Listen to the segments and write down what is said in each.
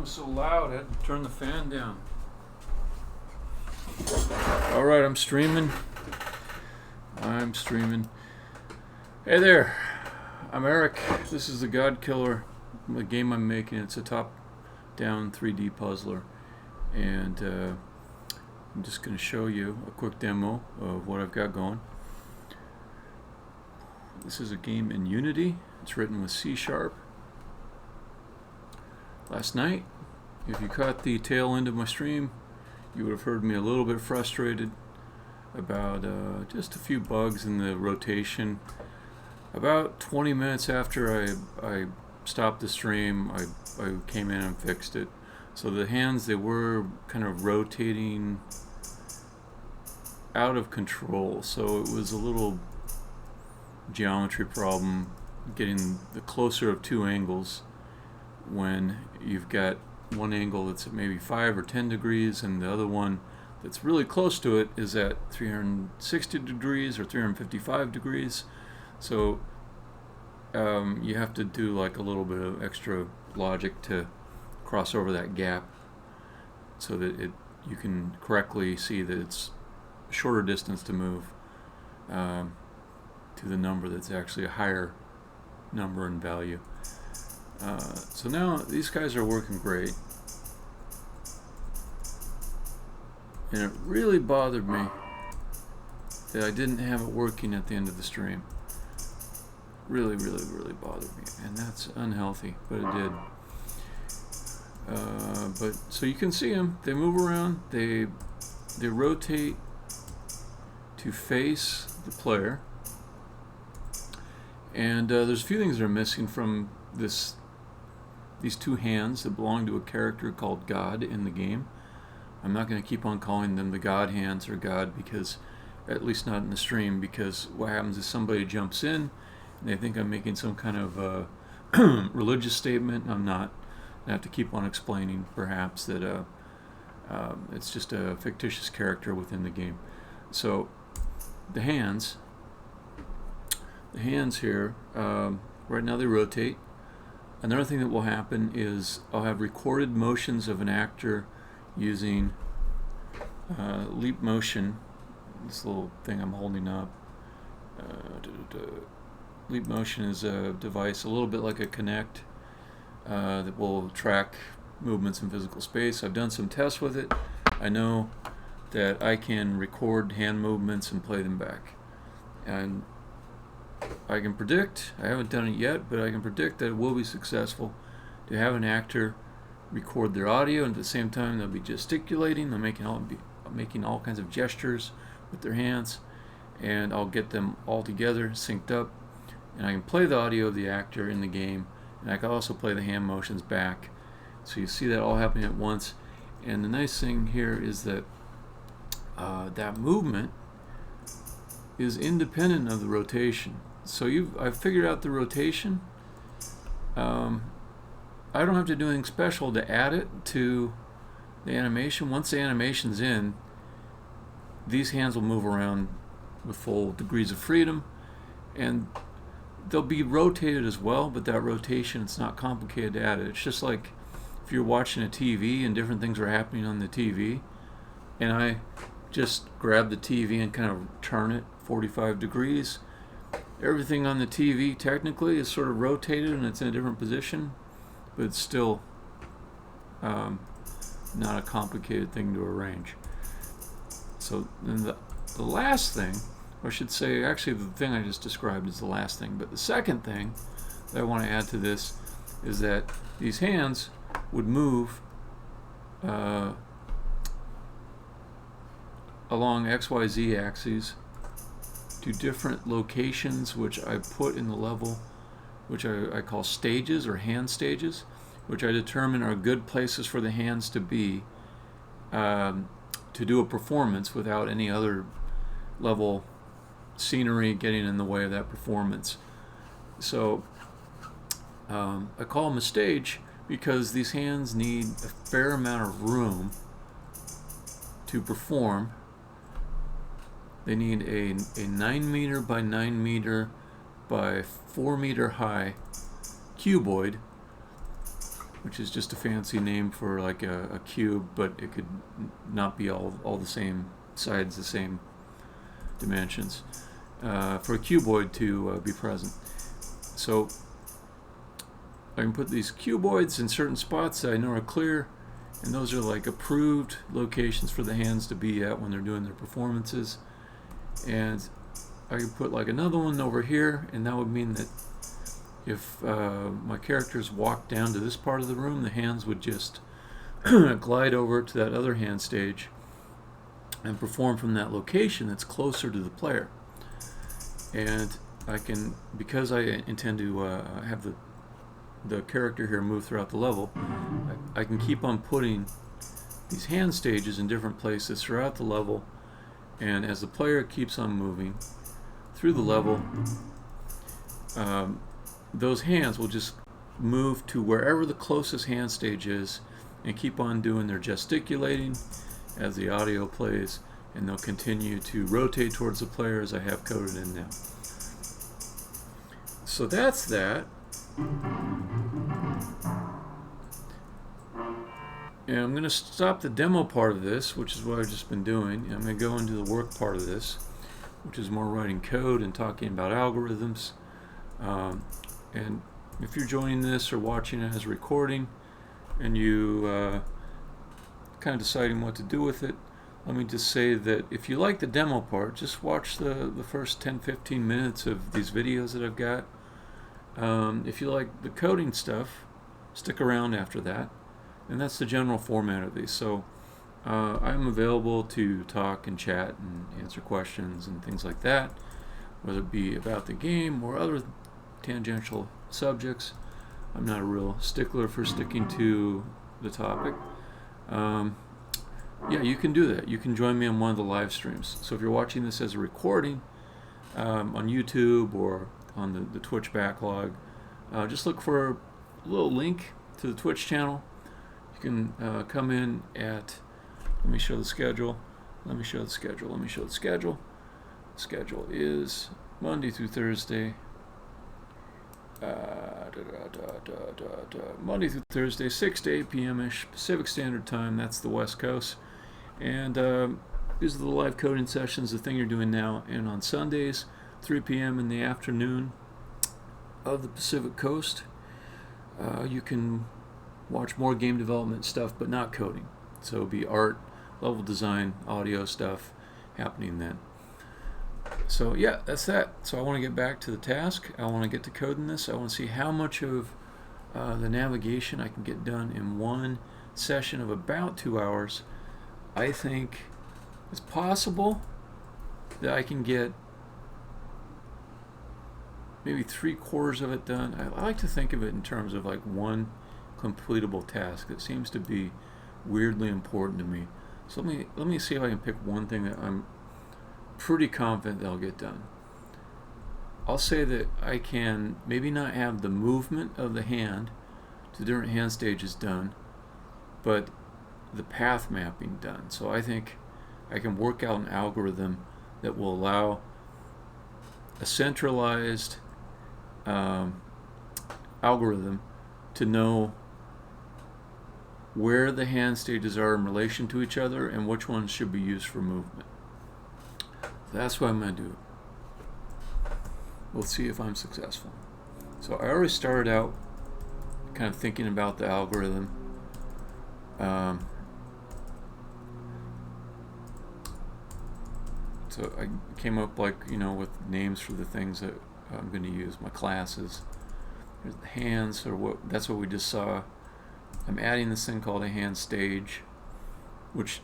was so loud I had to turn the fan down. Alright, I'm streaming. Hey there, I'm Eric. This is the God Killer, the game I'm making. It's a top-down 3D puzzler. And I'm just going to show you a quick demo of what I've got going. This is a game in Unity. It's written with C#. Last night, if you caught the tail end of my stream, you would have heard me a little bit frustrated about just a few bugs in the rotation. About 20 minutes after I stopped the stream, I came in and fixed it. So the hands, they were kind of rotating out of control, so it was a little geometry problem getting the closer of two angles when you've got one angle that's at maybe 5 or 10 degrees and the other one that's really close to it is at 360 degrees or 355 degrees. So you have to do like a little bit of extra logic to cross over that gap so that you can correctly see that it's a shorter distance to move to the number that's actually a higher number in value. So now these guys are working great, and it really bothered me that I didn't have it working at the end of the stream. Really bothered me, and that's unhealthy, but it did. But so you can see them, they move around, they rotate to face the player, and there's a few things that are missing from these two hands that belong to a character called God in the game. I'm not going to keep on calling them the God hands or God, because, at least not in the stream, because what happens is somebody jumps in and they think I'm making some kind of religious statement, and I'm not. I have to keep on explaining, perhaps, that it's just a fictitious character within the game. So the hands here, right now they rotate. Another thing that will happen is I'll have recorded motions of an actor using leap motion. This little thing I'm holding up. Leap motion is a device a little bit like a Kinect that will track movements in physical space. I've done some tests with it. I know that I can record hand movements and play them back. And I can predict, I haven't done it yet, but I can predict that it will be successful to have an actor record their audio, and at the same time they'll be gesticulating, they're making all kinds of gestures with their hands, and I'll get them all together, synced up, and I can play the audio of the actor in the game, and I can also play the hand motions back. So you see that all happening at once. And the nice thing here is that that movement is independent of the rotation. So I've figured out the rotation. I don't have to do anything special to add it to the animation. Once the animation's in, these hands will move around with full degrees of freedom, and they'll be rotated as well, but that rotation, it's not complicated to add it. It's just like if you're watching a TV and different things are happening on the TV, and I just grab the TV and kind of turn it 45 degrees. Everything on the TV technically is sort of rotated and it's in a different position, but it's still not a complicated thing to arrange. So then the last thing, or I should say, actually the thing I just described is the last thing, but the second thing that I want to add to this is that these hands would move along XYZ axes to different locations, which I put in the level, which I call stages or hand stages, which I determine are good places for the hands to be to do a performance without any other level scenery getting in the way of that performance. So I call them a stage because these hands need a fair amount of room to perform. They need a 9 meter by 9 meter by 4 meter high cuboid which is just a fancy name for like a cube, but it could not be all the same sides, the same dimensions, for a cuboid to be present. So I can put these cuboids in certain spots that I know are clear, and those are like approved locations for the hands to be at when they're doing their performances. And I could put like another one over here, and that would mean that if my characters walk down to this part of the room, the hands would just glide over to that other hand stage and perform from that location that's closer to the player. And I can, because I intend to have the character here move throughout the level, I can keep on putting these hand stages in different places throughout the level, and as the player keeps on moving through the level, those hands will just move to wherever the closest hand stage is and keep on doing their gesticulating as the audio plays, and they'll continue to rotate towards the player as I have coded in now. So that's that. And I'm going to stop the demo part of this, which is what I've just been doing. I'm going to go into the work part of this, which is more writing code and talking about algorithms. And if you're joining this or watching it as a recording and you kind of deciding what to do with it, let me just say that if you like the demo part, just watch the first 10-15 minutes of these videos that I've got. If you like the coding stuff, stick around after that. And that's the general format of these. So I'm available to talk and chat and answer questions and things like that, whether it be about the game or other tangential subjects. I'm not a real stickler for sticking to the topic. Yeah, you can do that. You can join me on one of the live streams. So if you're watching this as a recording on YouTube or on the Twitch backlog, just look for a little link to the Twitch channel. You can come in at, let me show the schedule. The schedule is Monday through Thursday. Monday through Thursday, 6 to 8 p.m.-ish, Pacific Standard Time. That's the West Coast. And these are the live coding sessions, the thing you're doing now. And on Sundays, 3 p.m. in the afternoon of the Pacific Coast, you can watch more game development stuff, but not coding. So it'll be art, level design, audio stuff happening then. So yeah, that's that. So I want to get back to the task. I want to get to coding this. I want to see how much of the navigation I can get done in one session of about 2 hours. I think it's possible that I can get maybe 3/4 of it done. I like to think of it in terms of like one completable task. It seems to be weirdly important to me. So let me see if I can pick one thing that I'm pretty confident that I'll get done. I'll say that I can maybe not have the movement of the hand to different hand stages done, but the path mapping done. So I think I can work out an algorithm that will allow a centralized algorithm to know where the hand stages are in relation to each other and which ones should be used for movement. That's what I'm going to do. We'll see if I'm successful. So I already started out kind of thinking about the algorithm. So I came up with names for the things that I'm going to use, my classes. There's the hands, or that's what we just saw. I'm adding this thing called a hand stage, which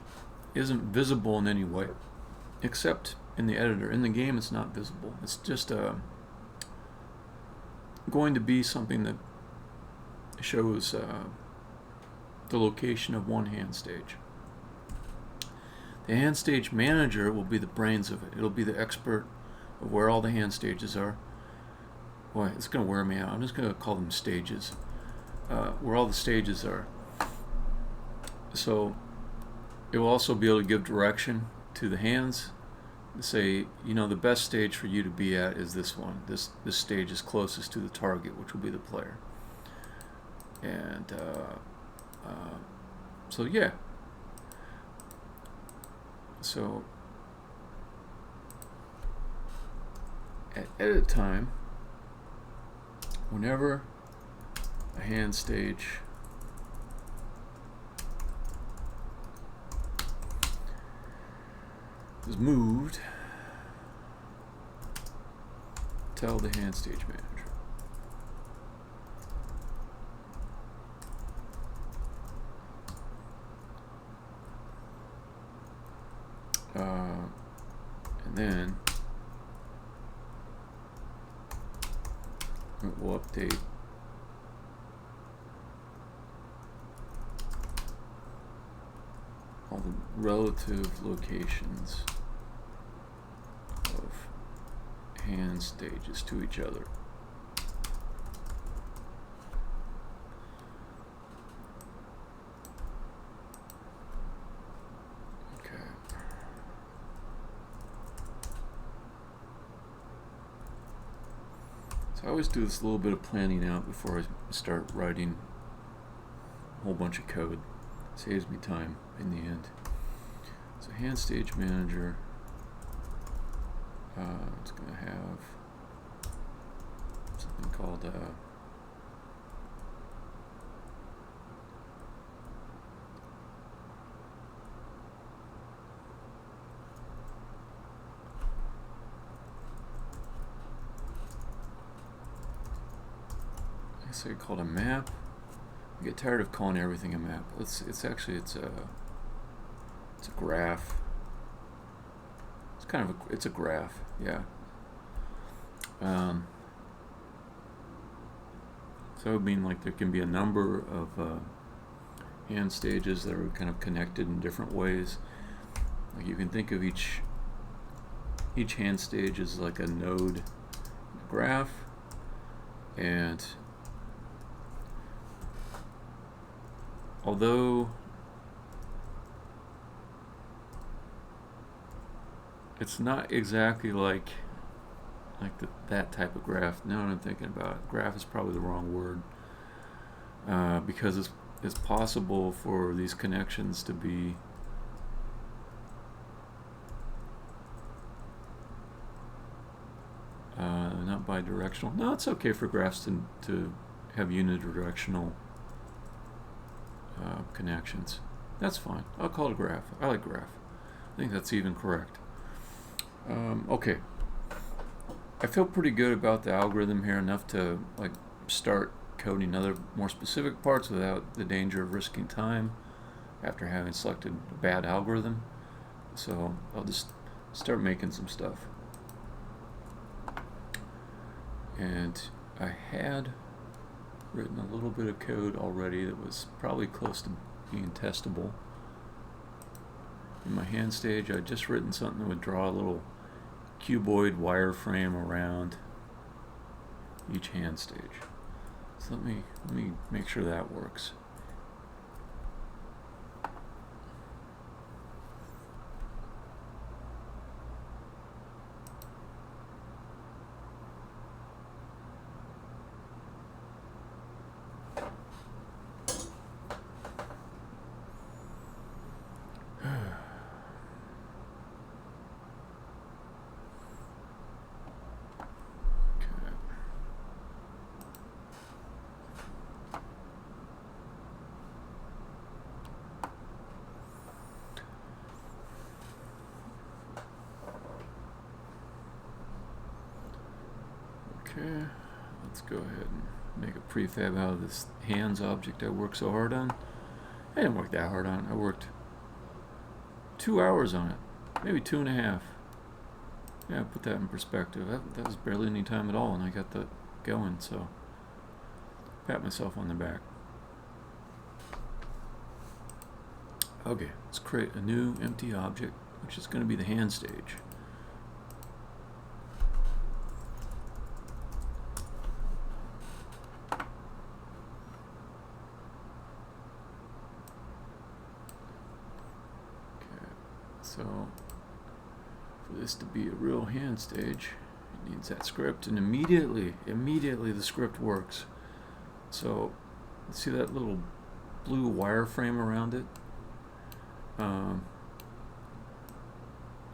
isn't visible in any way, except in the editor. In the game, it's not visible. It's just going to be something that shows the location of one hand stage. The hand stage manager will be the brains of it. It'll be the expert of where all the hand stages are. Boy, it's going to wear me out. I'm just going to call them stages. Where all the stages are. So it will also be able to give direction to the hands. Say, the best stage for you to be at is this one. This stage is closest to the target, which will be the player. And so yeah. So at edit time, whenever a hand stage is moved, tell the hand stage manager. And then it will update all the relative locations of hand stages to each other. So I always do this little bit of planning out before I start writing a whole bunch of code. It saves me time in the end. So hand stage manager, it's going to have something called I say called a map. I get tired of calling everything a map. It's a graph. It's kind of it's a graph, yeah. So it would mean like there can be a number of hand stages that are kind of connected in different ways. Like you can think of each hand stage as like a node in the graph, and although it's not exactly like that type of graph. Now that I'm thinking about it, graph is probably the wrong word, because it's possible for these connections to be not bidirectional. No, it's okay for graphs to have unidirectional connections. That's fine. I'll call it a graph. I like graph. I think that's even correct. Okay. I feel pretty good about the algorithm here, enough to like start coding other more specific parts without the danger of risking time after having selected a bad algorithm. So I'll just start making some stuff. And I had written a little bit of code already that was probably close to being testable. In my hand stage, I'd just written something that would draw a little cuboid wireframe around each hand stage. So let me make sure that works. Okay, let's go ahead and make a prefab out of this hands object I worked so hard on. I didn't work that hard on it. I worked 2 hours on it, maybe 2.5. Yeah, put that in perspective. That was barely any time at all, and I got that going, so pat myself on the back. Okay, let's create a new empty object, which is going to be the hand stage. So for this to be a real hand stage, it needs that script, and immediately the script works. So See that little blue wireframe around it?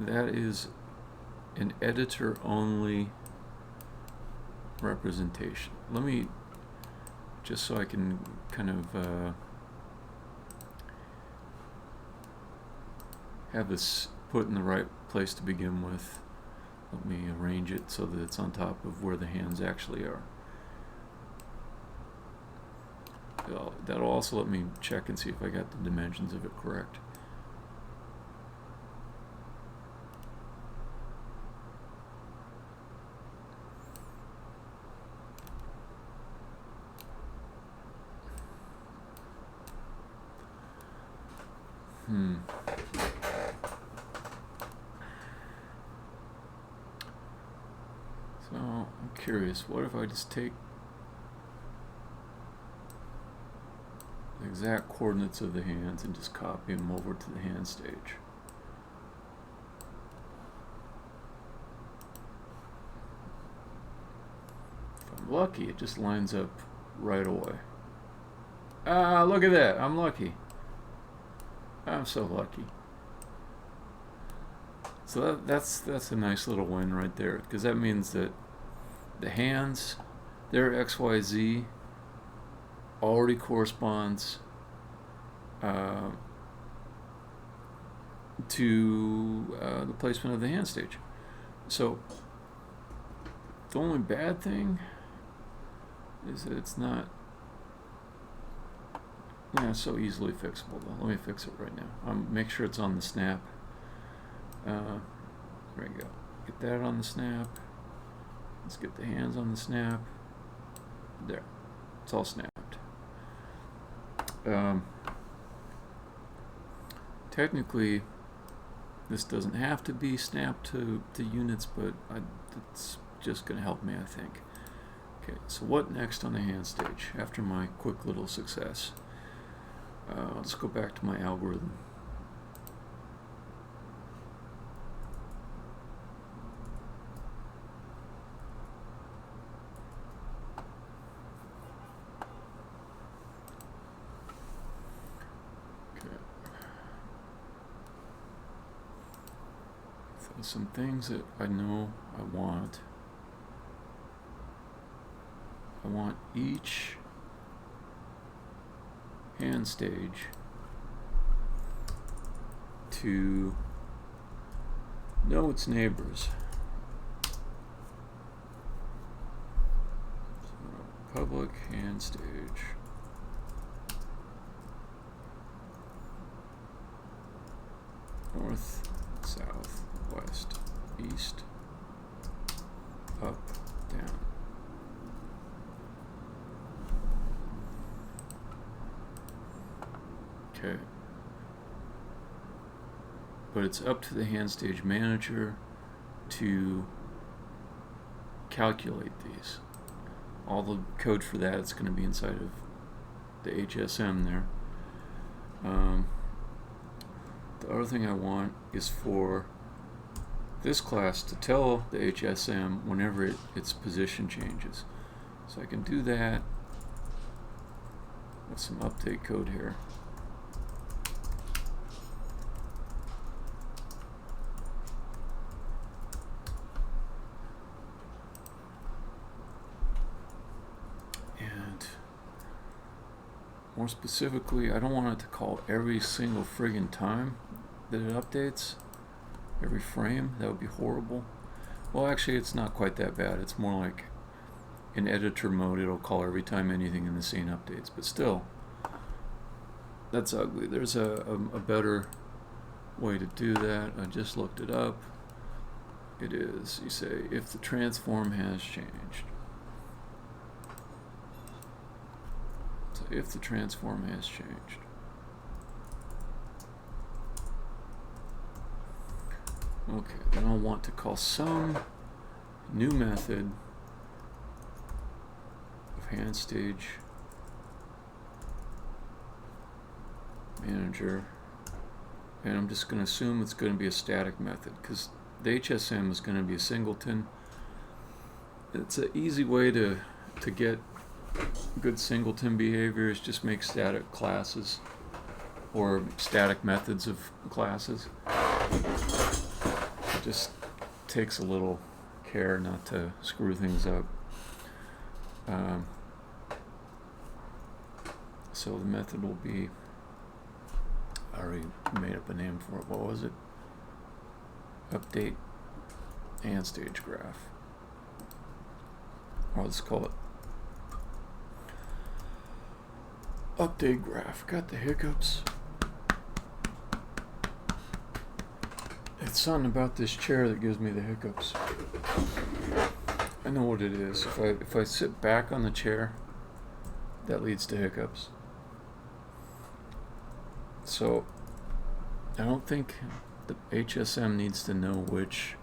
That is an editor-only representation. Let me, just so I can kind of have this put in the right place to begin with. Let me arrange it so that it's on top of where the hands actually are. That'll also let me check and see if I got the dimensions of it correct. So I'm curious, what if I just take the exact coordinates of the hands and just copy them over to the hand stage? If I'm lucky, it just lines up right away. Ah, look at that, I'm lucky. I'm so lucky. So that's a nice little win right there, because that means that the hands, their XYZ already corresponds to the placement of the hand stage. So the only bad thing is that it's not so easily fixable though. Let me fix it right now. Make sure it's on the snap. There we go. Get that on the snap. Let's get the hands on the snap. There. It's all snapped. Technically, this doesn't have to be snapped to units, but it's just going to help me, I think. Okay, so what next on the hand stage after my quick little success? Let's go back to my algorithm. Okay. So some things that I know I want. I want each hand stage to know its neighbors. So public hand stage. North, south, west, east, up, down. Okay. But it's up to the hand stage manager to calculate these. All the code for that is going to be inside of the HSM there. The other thing I want is for this class to tell the HSM whenever its position changes. So I can do that with some update code here. More specifically, I don't want it to call every single friggin' time that it updates, every frame. That would be horrible. Well, actually, it's not quite that bad. It's more like in editor mode, it'll call every time anything in the scene updates. But still, that's ugly. There's a better way to do that. I just looked it up. It is, you say, if the transform has changed. So if the transform has changed. Okay, then I'll want to call some new method of hand stage manager, and I'm just going to assume it's going to be a static method because the HSM is going to be a singleton. It's an easy way to get good singleton behavior is just make static classes or static methods of classes. It just takes a little care not to screw things up. So the method will be, I already made up a name for it. What was it? Update and stage graph. Or let's call it update graph. Got the hiccups. It's something about this chair that gives me the hiccups. I know what it is. If I sit back on the chair, that leads to hiccups. So I don't think the HSM needs to know which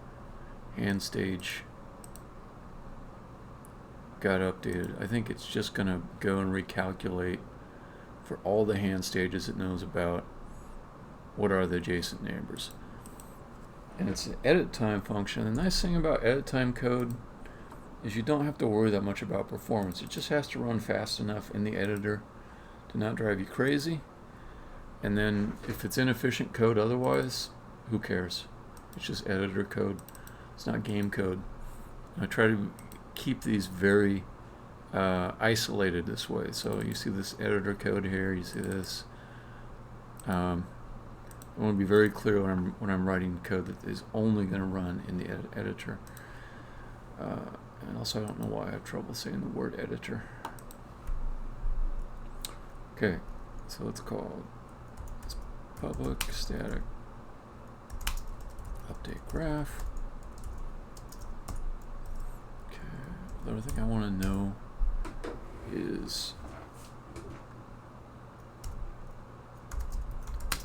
hand stage got updated. I think it's just going to go and recalculate for all the hand stages it knows about what are the adjacent neighbors. And it's an edit time function. The nice thing about edit time code is you don't have to worry that much about performance. It just has to run fast enough in the editor to not drive you crazy. And then if it's inefficient code otherwise, who cares? It's just editor code. It's not game code. I try to keep these very isolated this way. So you see this editor code here, you see this. I want to be very clear when I'm writing code that is only going to run in the editor. And also I don't know why I have trouble saying the word editor. Okay, so let's call this public static update graph. Okay, the other thing I want to know is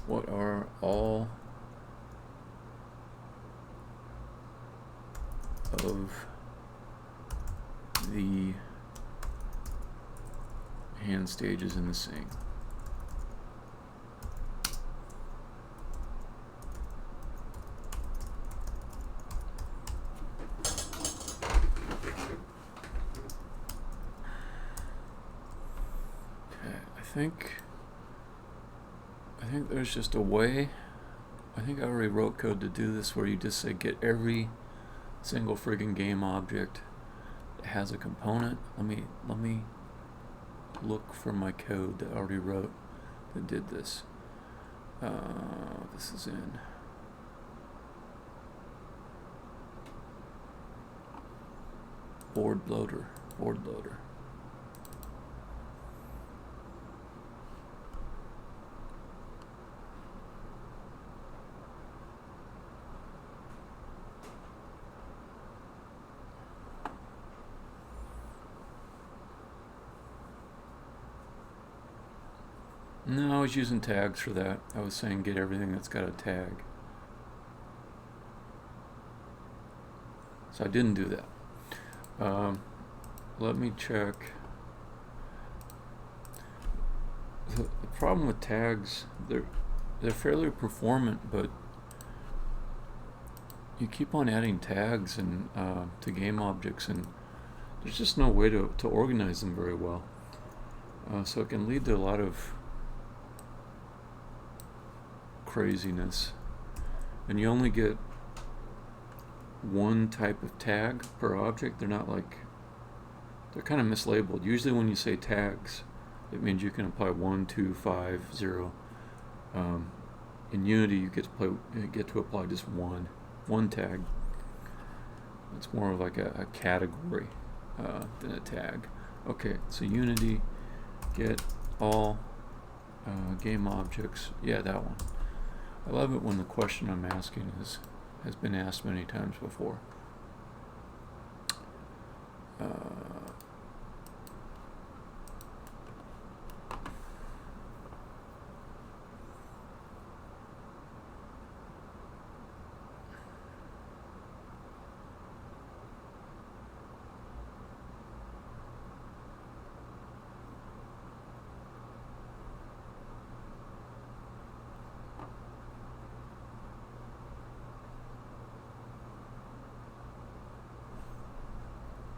what are all of the hand stages in the sync? I think there's just a way. I think I already wrote code to do this where you just say get every single friggin' game object that has a component. Let me look for my code that I already wrote that did this. This is in board loader. No, I was using tags for that. I was saying get everything that's got a tag. So I didn't do that. Let me check. The problem with tags, they're fairly performant, but you keep on adding tags and to game objects, and there's just no way to organize them very well. So it can lead to a lot of craziness, and you only get one type of tag per object. They're not like, they're kind of mislabeled. Usually when you say tags, it means you can apply 1, 2, 5, 0. In Unity you get to apply just one tag. It's more of like a category than a tag. Okay, so Unity get all game objects. Yeah, that one. I love it when the question I'm asking has been asked many times before.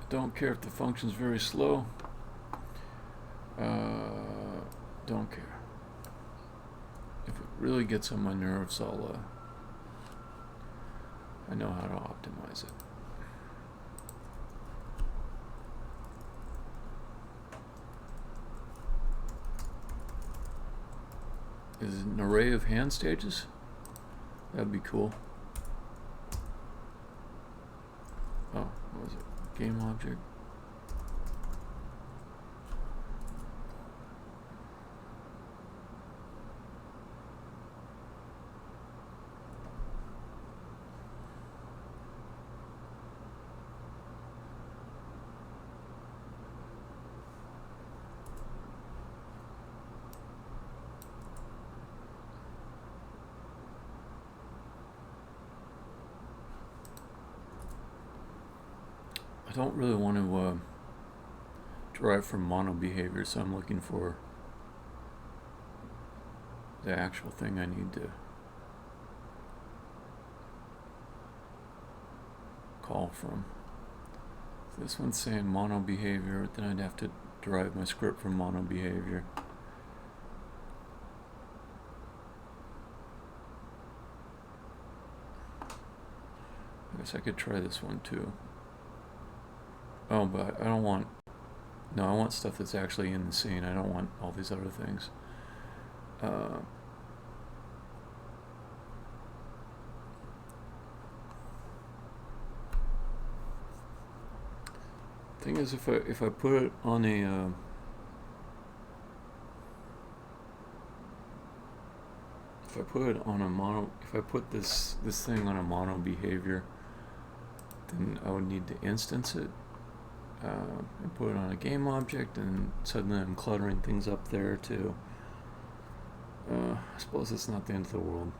Don't care if the function's very slow. Don't care. If it really gets on my nerves, I know how to optimize it. Is it an array of hand stages? That'd be cool. Oh, what was it? Game object. I don't really want to derive from mono behavior, so I'm looking for the actual thing I need to call from. If this one's saying mono behavior, then I'd have to derive my script from mono behavior. I guess I could try this one too. Oh, but I don't want... No, I want stuff that's actually in the scene. I don't want all these other things. Thing is, if I put it on a... if I put it on a mono... If I put this thing on a mono behavior, then I would need to instance it. And put it on a game object, and suddenly I'm cluttering things up there too. I suppose it's not the end of the world.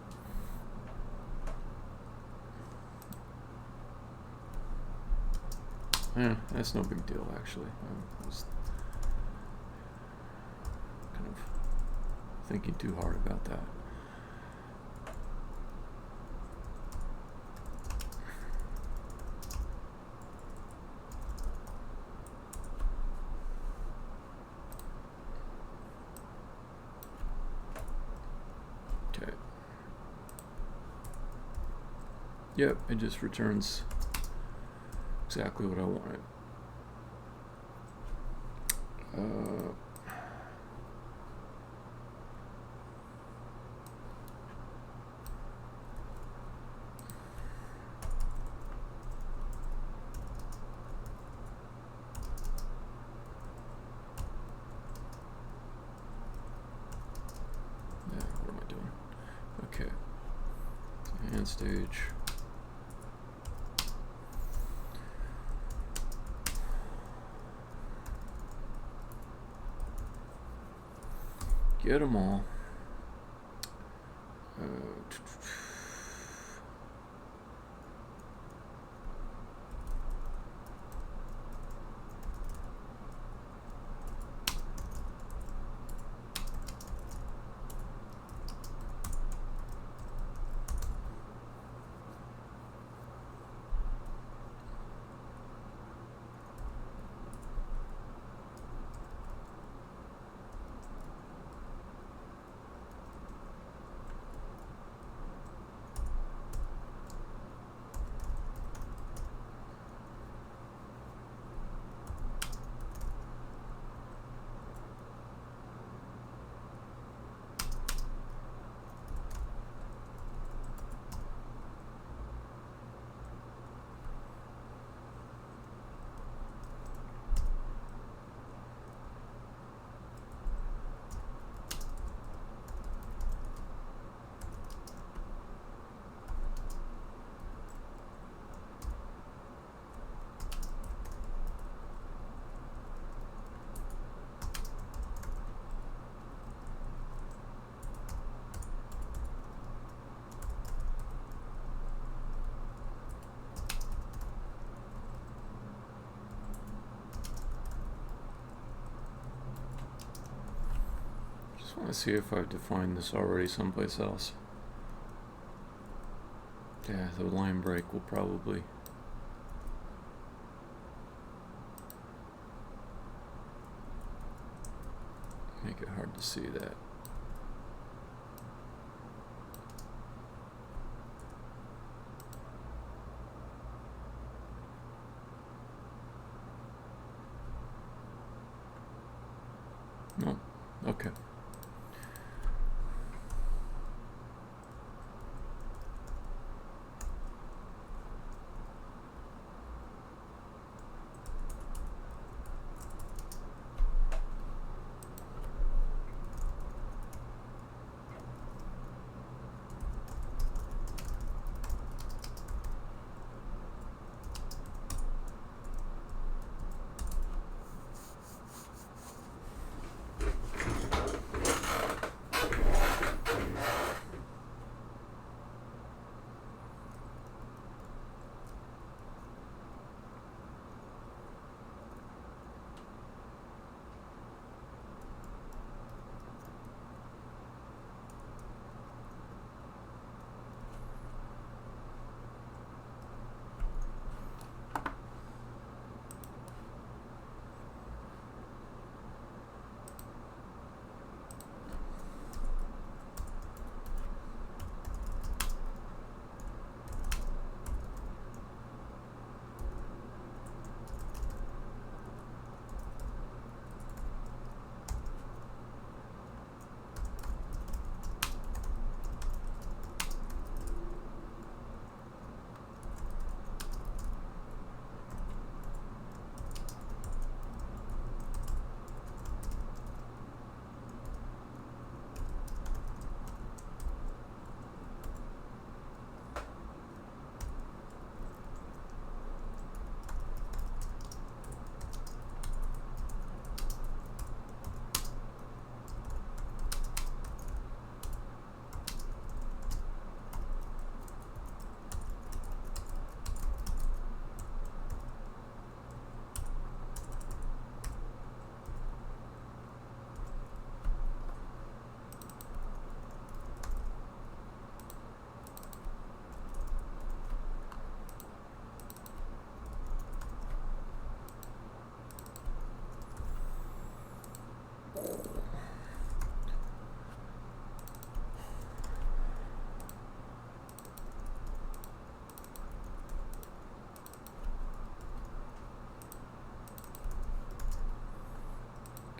Yeah, that's no big deal actually. I was kind of thinking too hard about that. Yep, it just returns exactly what I wanted. Yeah, what am I doing? Okay. Hand stage. Get them all. Just want to see if I've defined this already someplace else. Yeah, the line break will probably... make it hard to see that. No, okay.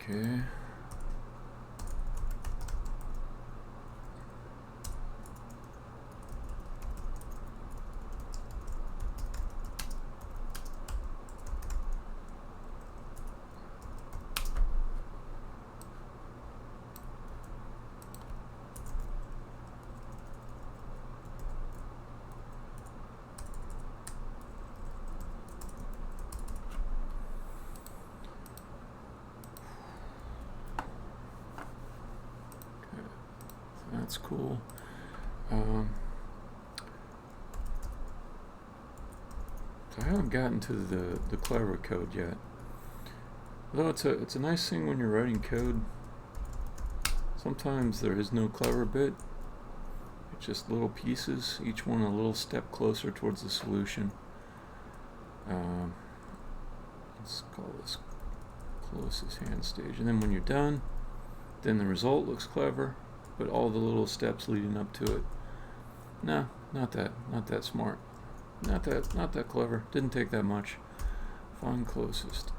Okay. That's cool. So I haven't gotten to the clever code yet. Though it's a nice thing when you're writing code. Sometimes there is no clever bit. It's just little pieces, each one a little step closer towards the solution. Let's call this closest hand stage. And then when you're done, then the result looks clever, but all the little steps leading up to it, nah, not that smart, not that clever. Didn't take that much. Find closest.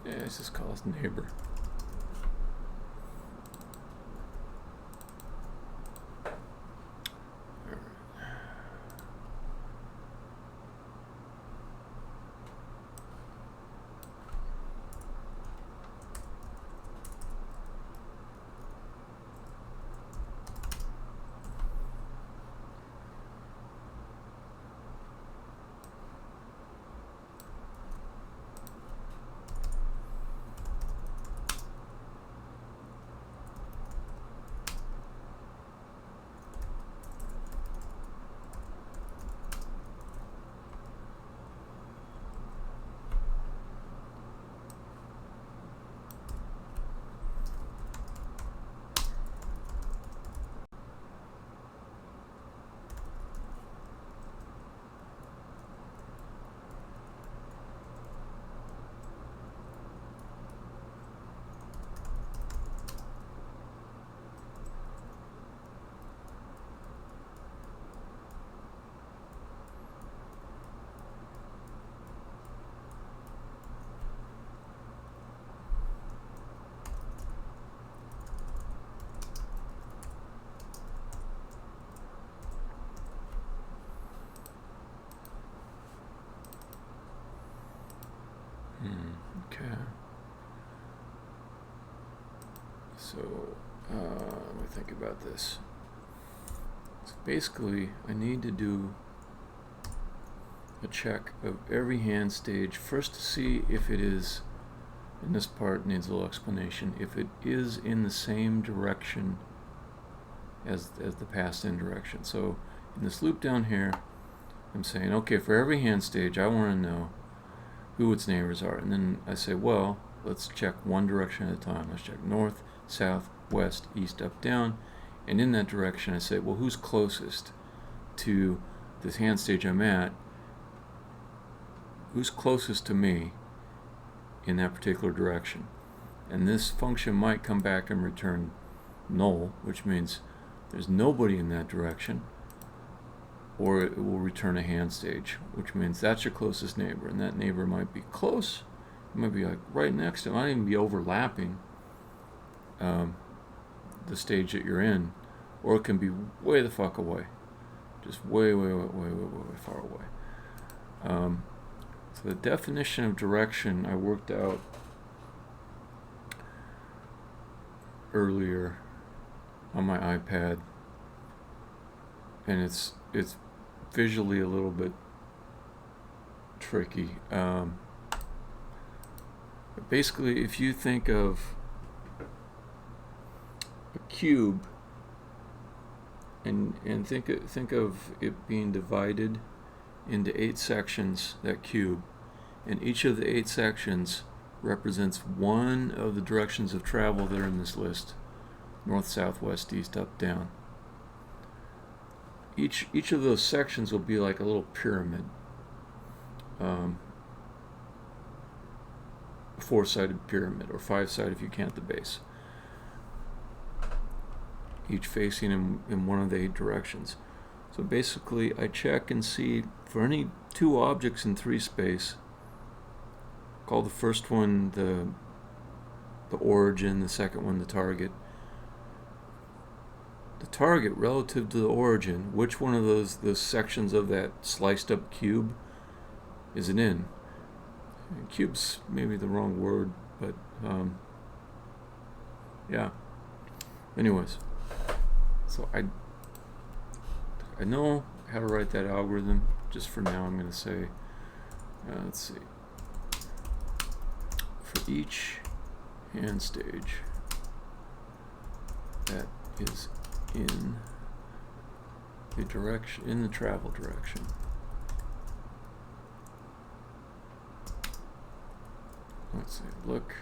Yeah, let's just call this neighbor. Okay. So, let me think about this. So basically, I need to do a check of every hand stage first to see if it is, and this part needs a little explanation, if it is in the same direction as the passed in direction. So in this loop down here, I'm saying, okay, for every hand stage, I want to know who its neighbors are. And then I say, well, let's check one direction at a time. Let's check north, south, west, east, up, down. And in that direction, I say, well, who's closest to this hand stage I'm at? Who's closest to me in that particular direction? And this function might come back and return null, which means there's nobody in that direction, or it will return a hand stage, which means that's your closest neighbor, and that neighbor might be close, it might be like right next to, it might even be overlapping the stage that you're in, or it can be way the fuck away, just way far away. So the definition of direction I worked out earlier on my iPad, and it's visually a little bit tricky. But basically, if you think of a cube and think of it being divided into 8 sections, that cube, and each of the 8 sections represents one of the directions of travel that are in this list: north, south, west, east, up, down. Each of those sections will be like a little pyramid, a 4-sided pyramid, or 5-sided if you count the base, each facing in one of the 8 directions. So basically, I check and see for any 2 objects in 3 space. Call the first one the origin, the second one the target. The target relative to the origin, which one of those sections of that sliced up cube is it in? And cube's maybe the wrong word, but yeah. Anyways, so I know how to write that algorithm. Just for now, I'm going to say, let's see, for each hand stage that is in the direction, in the travel direction, let's see, look,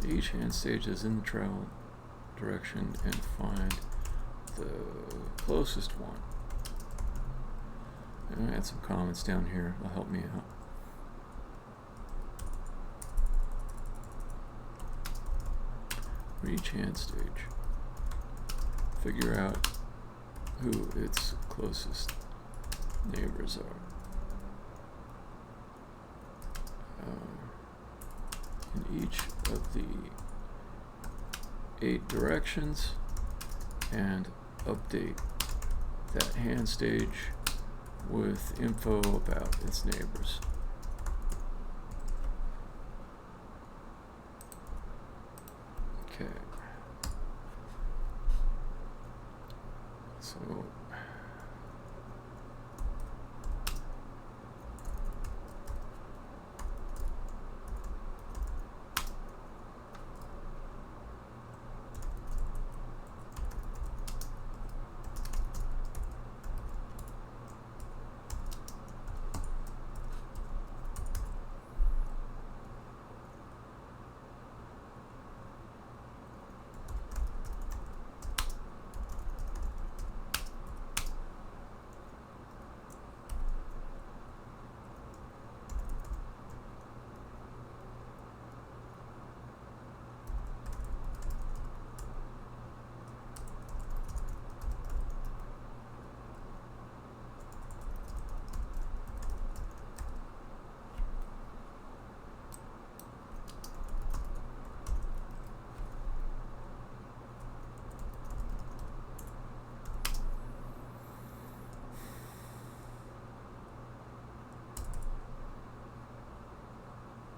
each hand stage is in the travel direction and find the closest one. And I'll add some comments down here, that'll help me out. For each hand stage, figure out who its closest neighbors are. in each of the 8 directions and update that hand stage with info about its neighbors. Okay. So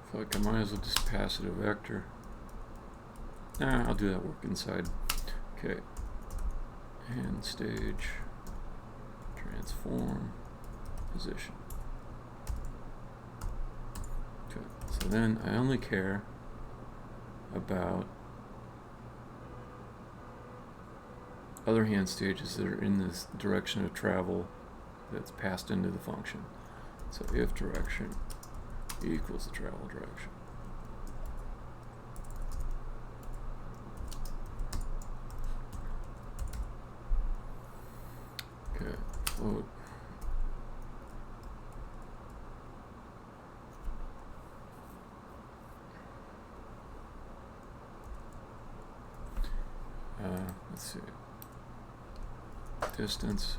I feel like I might as well just pass it a vector. Nah, I'll do that work inside. Okay. Hand stage, transform, position. Okay, so then I only care about other hand stages that are in this direction of travel that's passed into the function. So if direction equals the travel direction. Okay, float. Let's see. Distance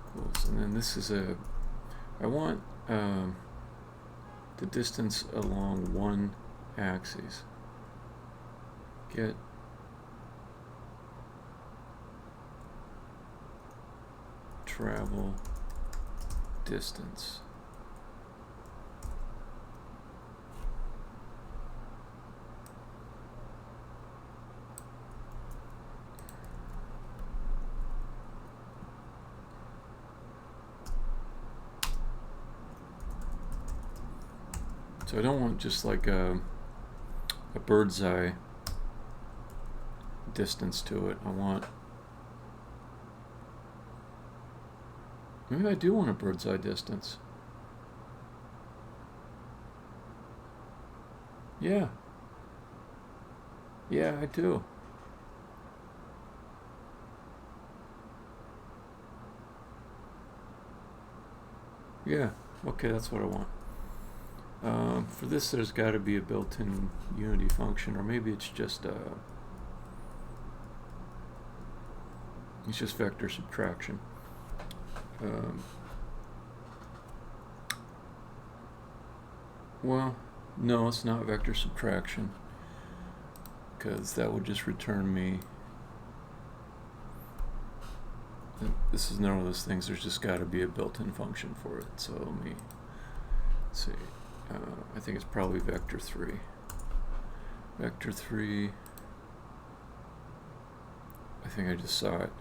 equals, and then this is a, I want the distance along one axis. Get travel distance. So I don't want just like a bird's eye distance to it. I want, maybe I do want a bird's eye distance. Yeah. Yeah, I do. Yeah, okay, that's what I want. For this, there's got to be a built-in Unity function, or maybe it's just vector subtraction. Well, no, it's not vector subtraction, because that would just return me. This is none of those things. There's just got to be a built-in function for it. So let me see. I think it's probably vector 3. Vector 3. I think I just saw it.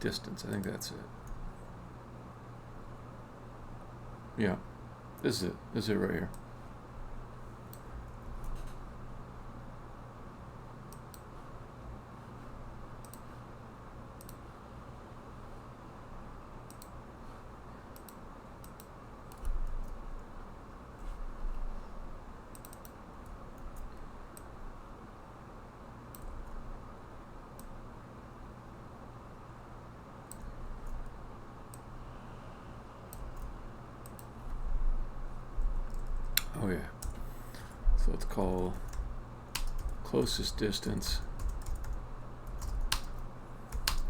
Distance. I think that's it. Yeah. This is it. This is it right here. Oh yeah. So let's call closest distance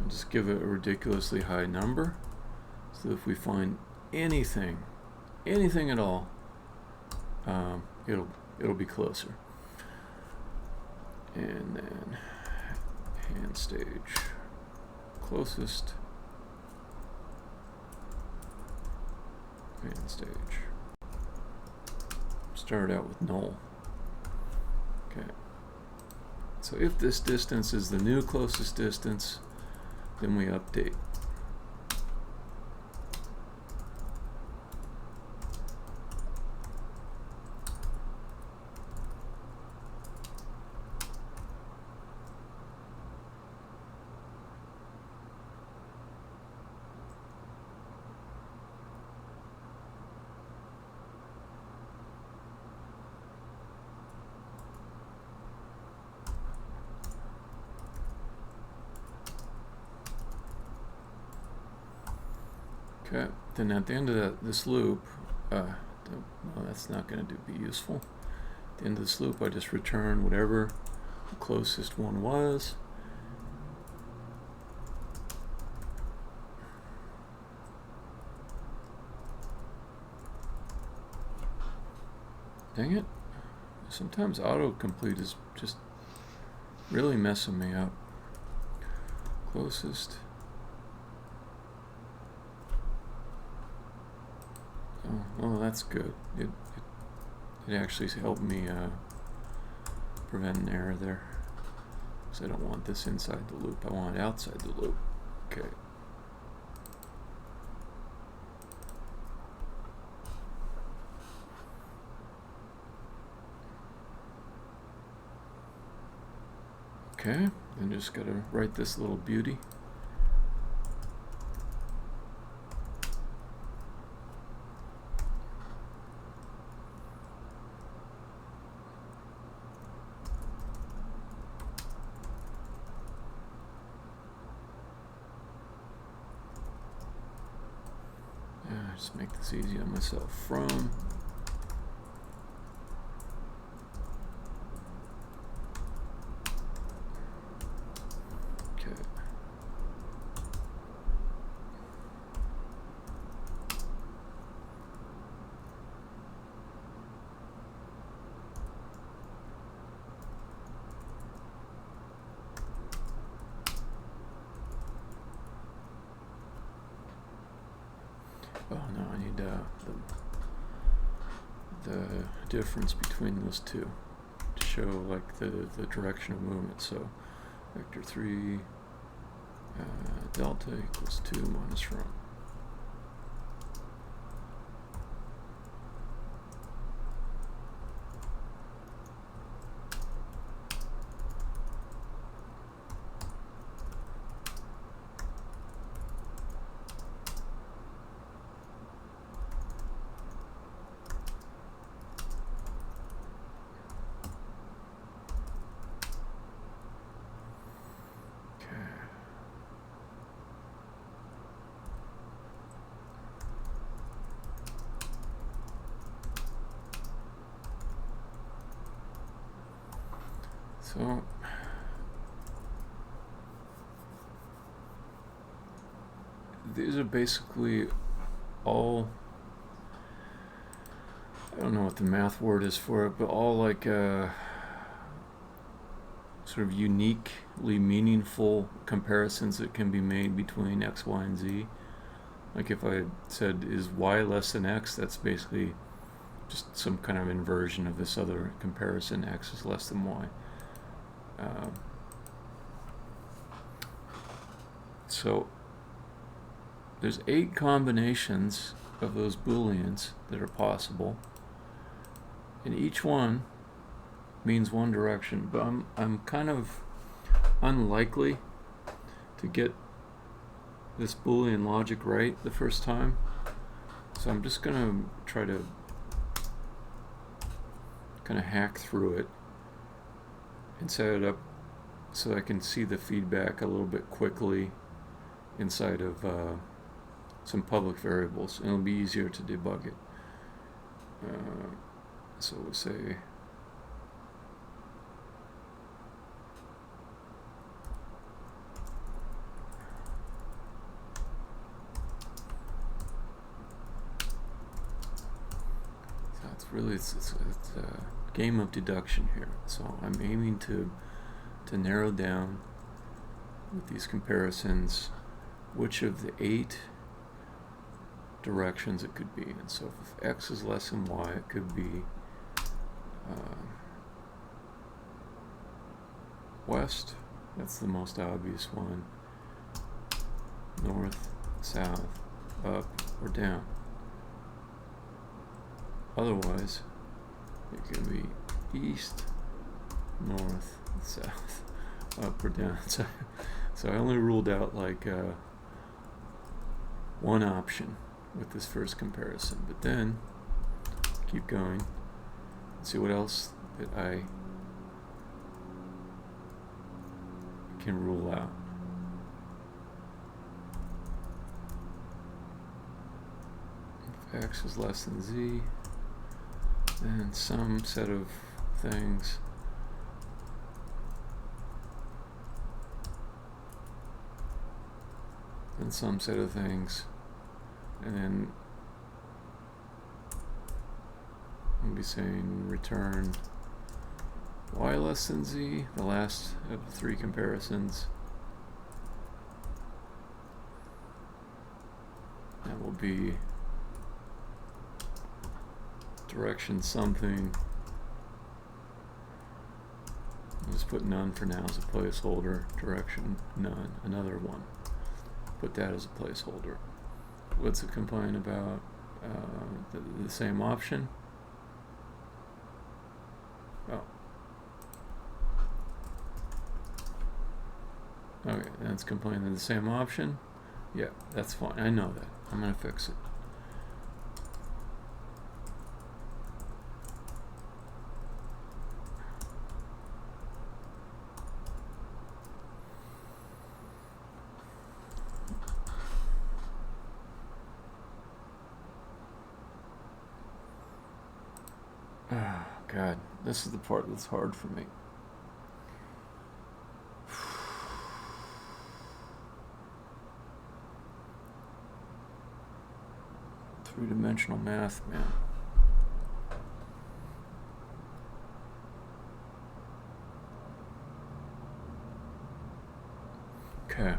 and just give it a ridiculously high number. So if we find anything at all, it'll be closer. And then hand stage closest, hand stage. Start out with null. Okay. So if this distance is the new closest distance, then we update. Okay, then at the end of this loop, well, that's not going to be useful. At the end of this loop, I just return whatever the closest one was. Dang it. Sometimes autocomplete is just really messing me up. Closest. Oh, well, that's good. It actually helped me prevent an error there. Because I don't want this inside the loop. I want it outside the loop. Okay. Okay, then just gotta write this little beauty. Just make this easy on myself. From oh no, I need the difference between those two to show like the direction of movement. So vector 3 delta equals 2 minus from. So these are basically all, I don't know what the math word is for it, but all like sort of uniquely meaningful comparisons that can be made between x, y, and z. Like if I said, is y less than x, that's basically just some kind of inversion of this other comparison, x is less than y. So there's 8 combinations of those Booleans that are possible, and each one means one direction, but I'm kind of unlikely to get this Boolean logic right the first time, so I'm just gonna try to kind of hack through it and set it up so I can see the feedback a little bit quickly inside of some public variables, and it'll be easier to debug it. So we'll say it's a game of deduction here. So I'm aiming to narrow down with these comparisons which of the 8 directions it could be. And so if x is less than y, it could be west, that's the most obvious one, north, south, up, or down. Otherwise, it can be east, north, south, up or down. So I only ruled out like one option with this first comparison, but then keep going and see what else that I can rule out. If x is less than z, then some set of things and some set of things, and then I'll be saying return y less than z, the last of the 3 comparisons. That will be direction something. I'll just put none for now as a placeholder. Direction none, another one. Put that as a placeholder. What's it complain about? The same option? Oh. Okay, that's complaining the same option? Yeah, that's fine. I know that. I'm going to fix it. Oh, God, this is the part that's hard for me. Three-dimensional math, man. Okay.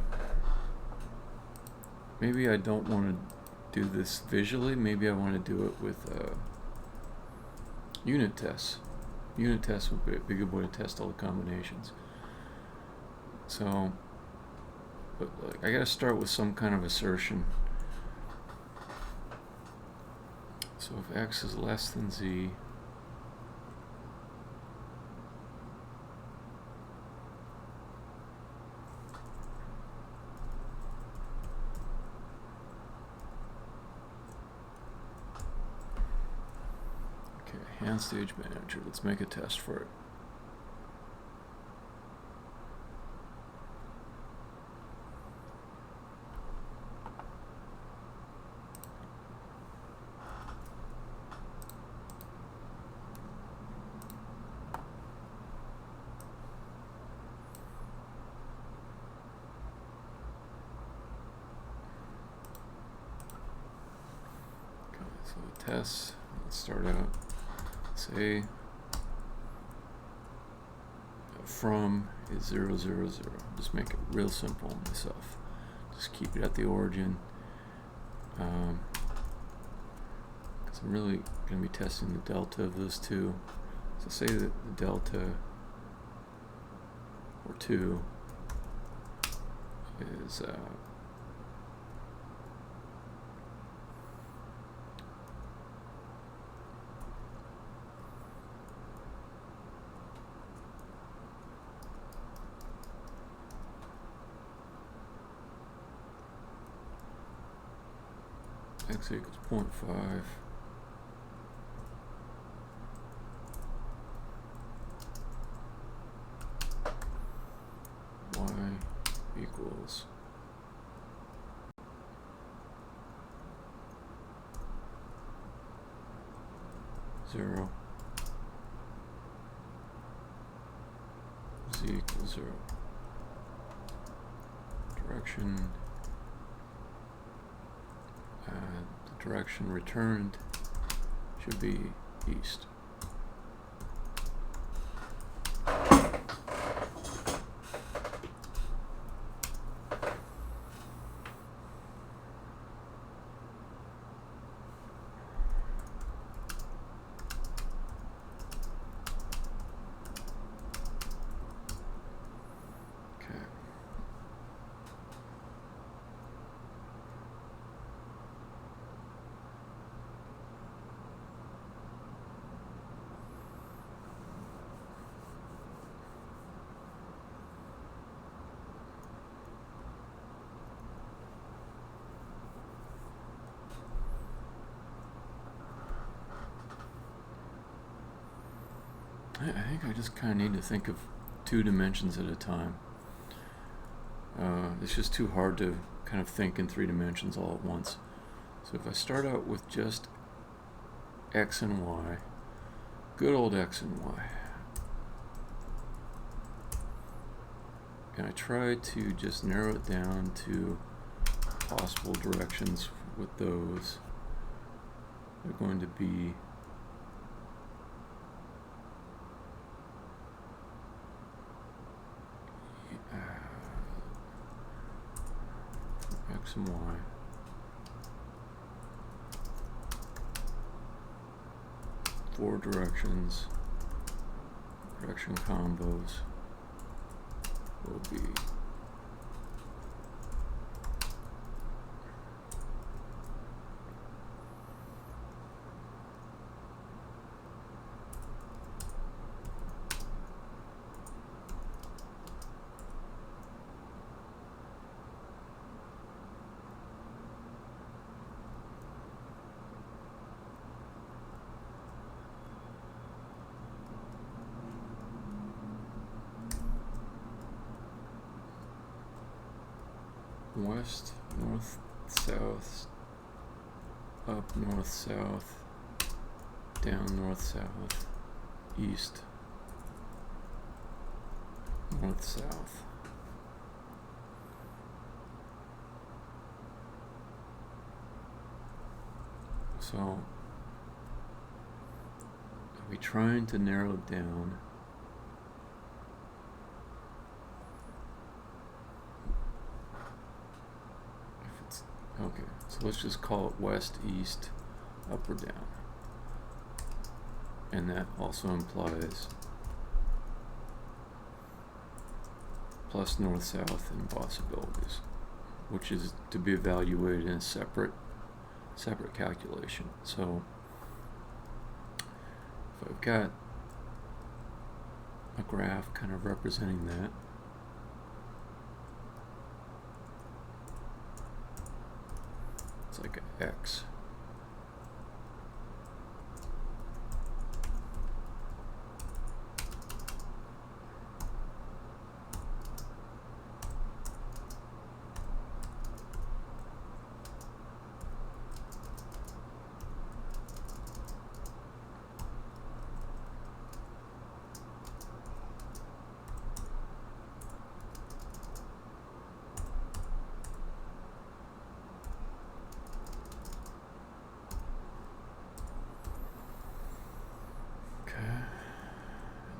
Maybe I don't want to do this visually. Maybe I want to do it with unit tests. Unit tests would be a good way to test all the combinations. So, but like, I gotta start with some kind of assertion. So if x is less than z, hand stage manager, let's make a test for it. Okay, so the tests, let's start out. Say from is 0, 0, 0. Just make it real simple on myself. Just keep it at the origin. Because I'm really going to be testing the delta of those two. So say that the delta, or 2, is x equals 0.5. Y equals 0. Z equals 0. Direction. The direction returned should be east. I think I just kind of need to think of 2 dimensions at a time. It's just too hard to kind of think in 3 dimensions all at once. So if I start out with just x and y, good old x and y, and I try to just narrow it down to possible directions with those, they're going to be x and y, four directions, direction combos will be west, north, south, up, north, south, down, north, south, east, north, south. So, are we trying to narrow it down? Okay, so let's just call it west, east, up or down. And that also implies plus north, south and possibilities, which is to be evaluated in a separate calculation. So if I've got a graph kind of representing that, like an X.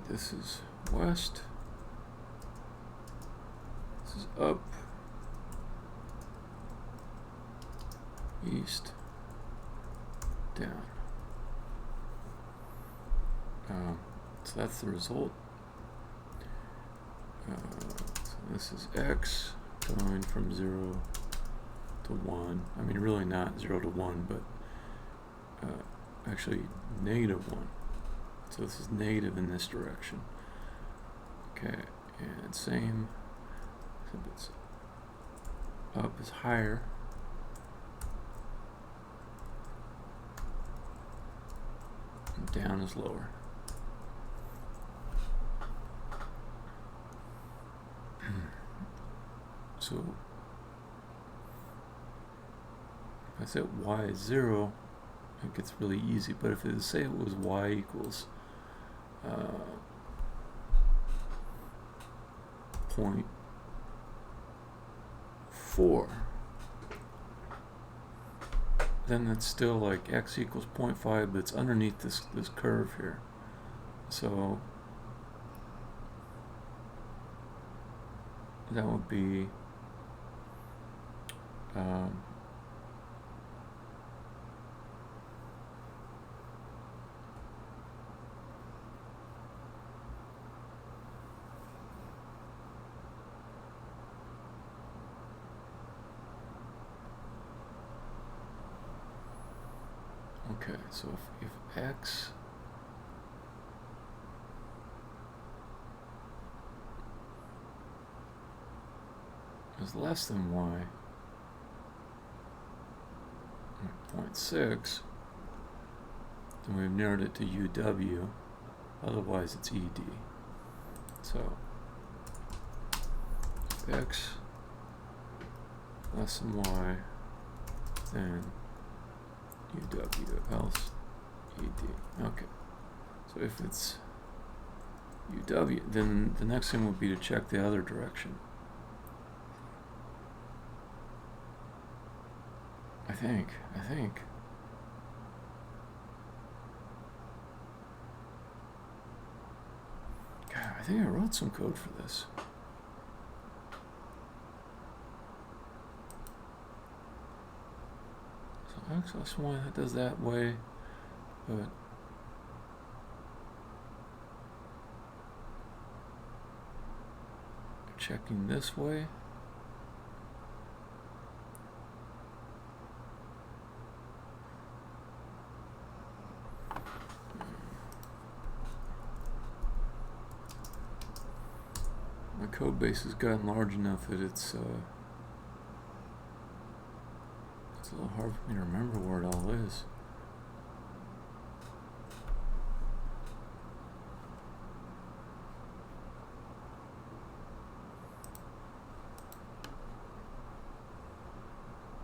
This is west, this is up, east, down. So that's the result. So this is x going from 0 to 1. I mean, really not 0 to 1, but actually negative 1. So this is negative in this direction. Okay, and same, except it's up is higher. And down is lower. So if I set y is 0, it gets really easy. But if it say it was y equals 0.4, then it's still like x equals 0.5, but it's underneath this curve here. So that would be okay, so if x is less than y, 0.6, then we've narrowed it to UW, otherwise it's ED. So if x less than y, then UW, else ED. Okay, so if it's UW, then the next thing would be to check the other direction. I think. God, I think I wrote some code for this. So x plus 1, that does that way, but checking this way. My code base has gotten large enough that it's a little hard for me to remember where it all is.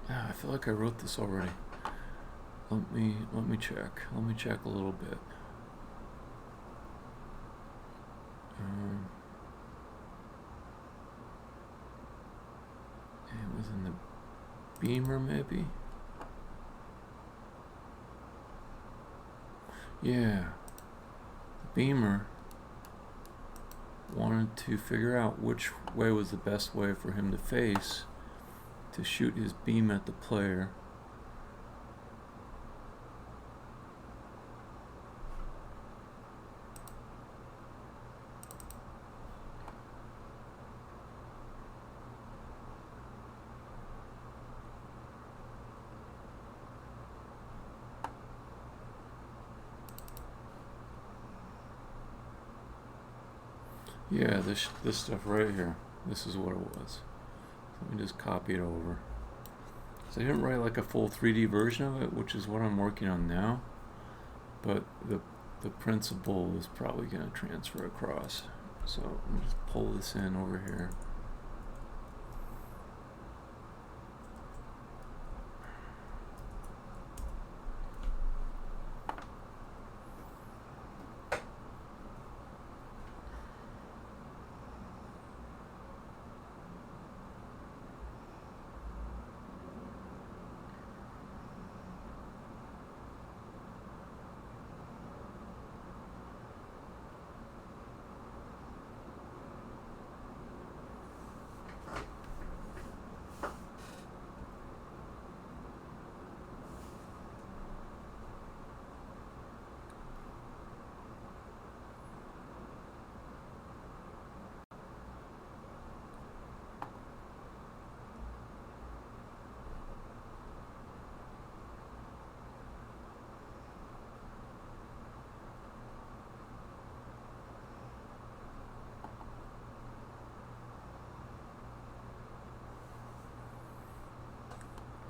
I feel like I wrote this already. Let me check. Let me check a little bit. It was in the Beamer, maybe? Yeah. The Beamer wanted to figure out which way was the best way for him to face to shoot his beam at the player. Yeah, this stuff right here. This is what it was. Let me just copy it over. So I didn't write like a full 3D version of it, which is what I'm working on now. But the principle is probably going to transfer across. So let me just pull this in over here.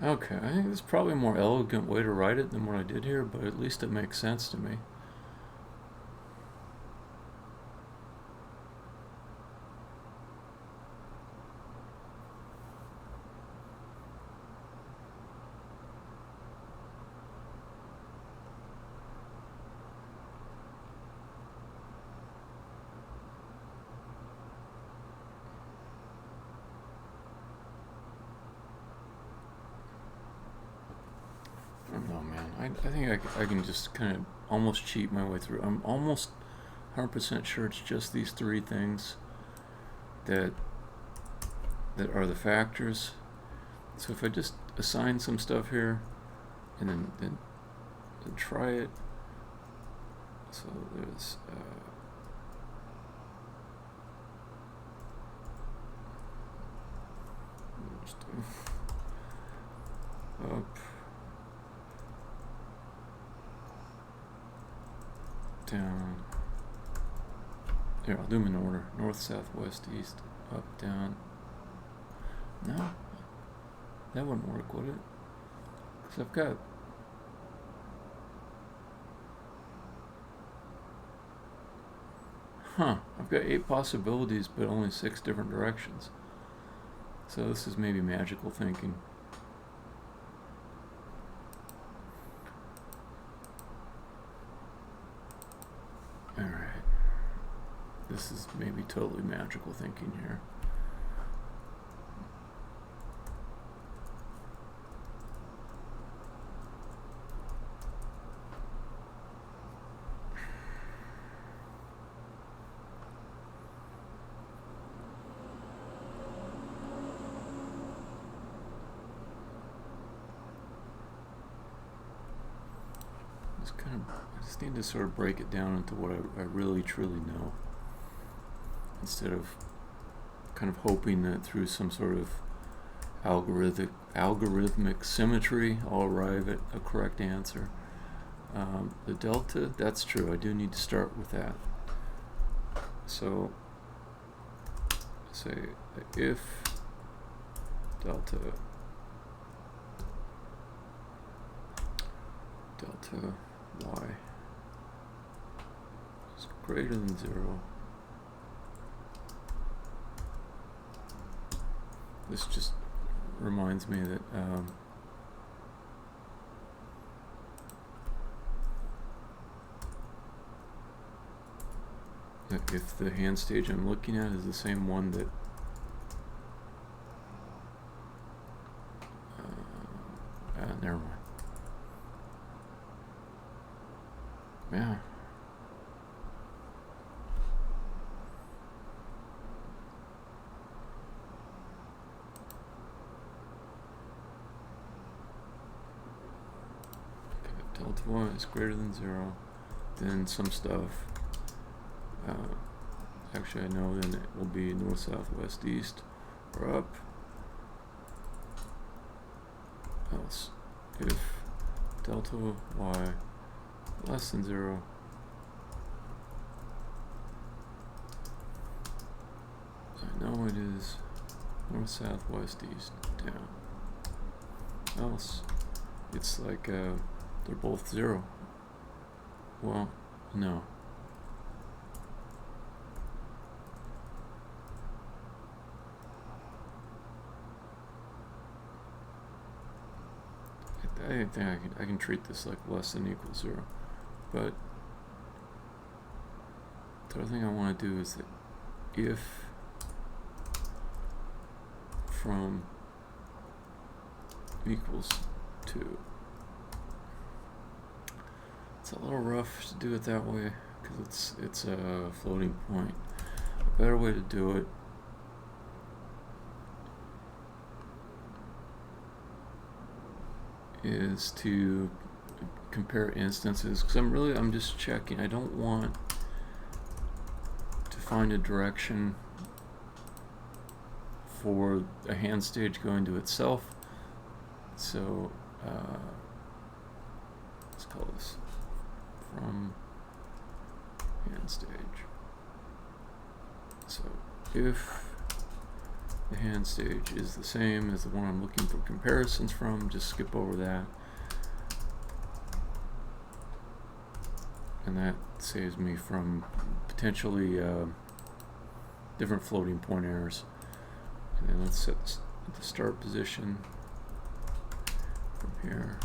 Okay, I think there's probably a more elegant way to write it than what I did here, but at least it makes sense to me. I think I can just kind of almost cheat my way through. I'm almost 100% sure it's just these three things that are the factors. So if I just assign some stuff here and then try it. So there's up, down. Here, I'll do them in order. North, south, west, east, up, down. No, that wouldn't work, would it? Because I've got... I've got 8 possibilities, but only 6 different directions. So this is maybe magical thinking. Alright. This is maybe totally magical thinking here. I just need to sort of break it down into what I really truly know, instead of kind of hoping that through some sort of algorithmic symmetry I'll arrive at a correct answer. The delta, that's true, I do need to start with that. So say if delta y is greater than 0, this just reminds me that if the hand stage I'm looking at is the same one that never mind. Yeah. Okay, delta y is greater than 0, then some stuff. Actually, I know then it will be north, south, west, east, or up. Else, if delta y less than 0, I know it is north, south, west, east, down. Else, it's like they're both 0. Well, no. I think I can treat this like less than equals 0, but the other thing I want to do is that if from equals to, it's a little rough to do it that way because it's a floating point. A better way to do it is to compare instances, because I'm just checking. I don't want to find a direction for a hand stage going to itself. So let's call this from hand stage. So if the hand stage is the same as the one I'm looking for comparisons from, just skip over that. And that saves me from potentially different floating point errors. And then let's set the start position from here.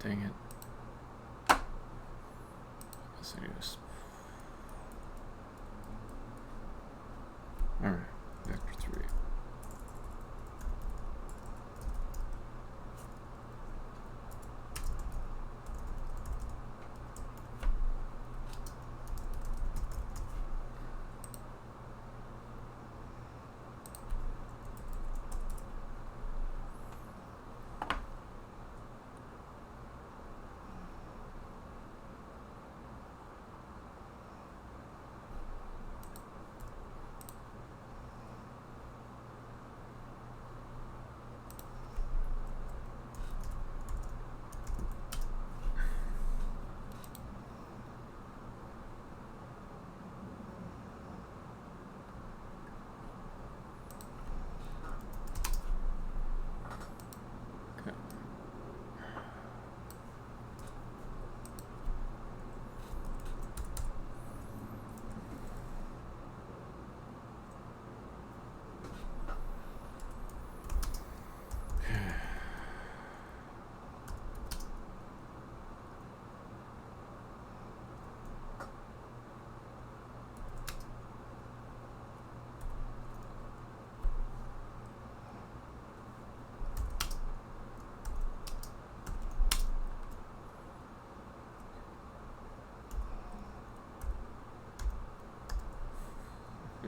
Dang it. So yes. All right, vector 3.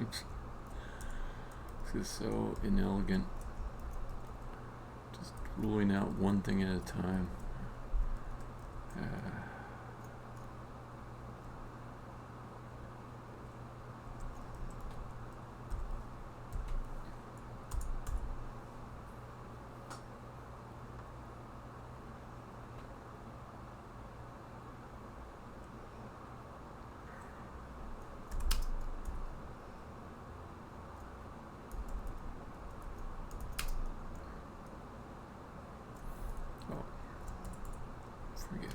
Oops. This is so inelegant. Just ruling out one thing at a time. Forget.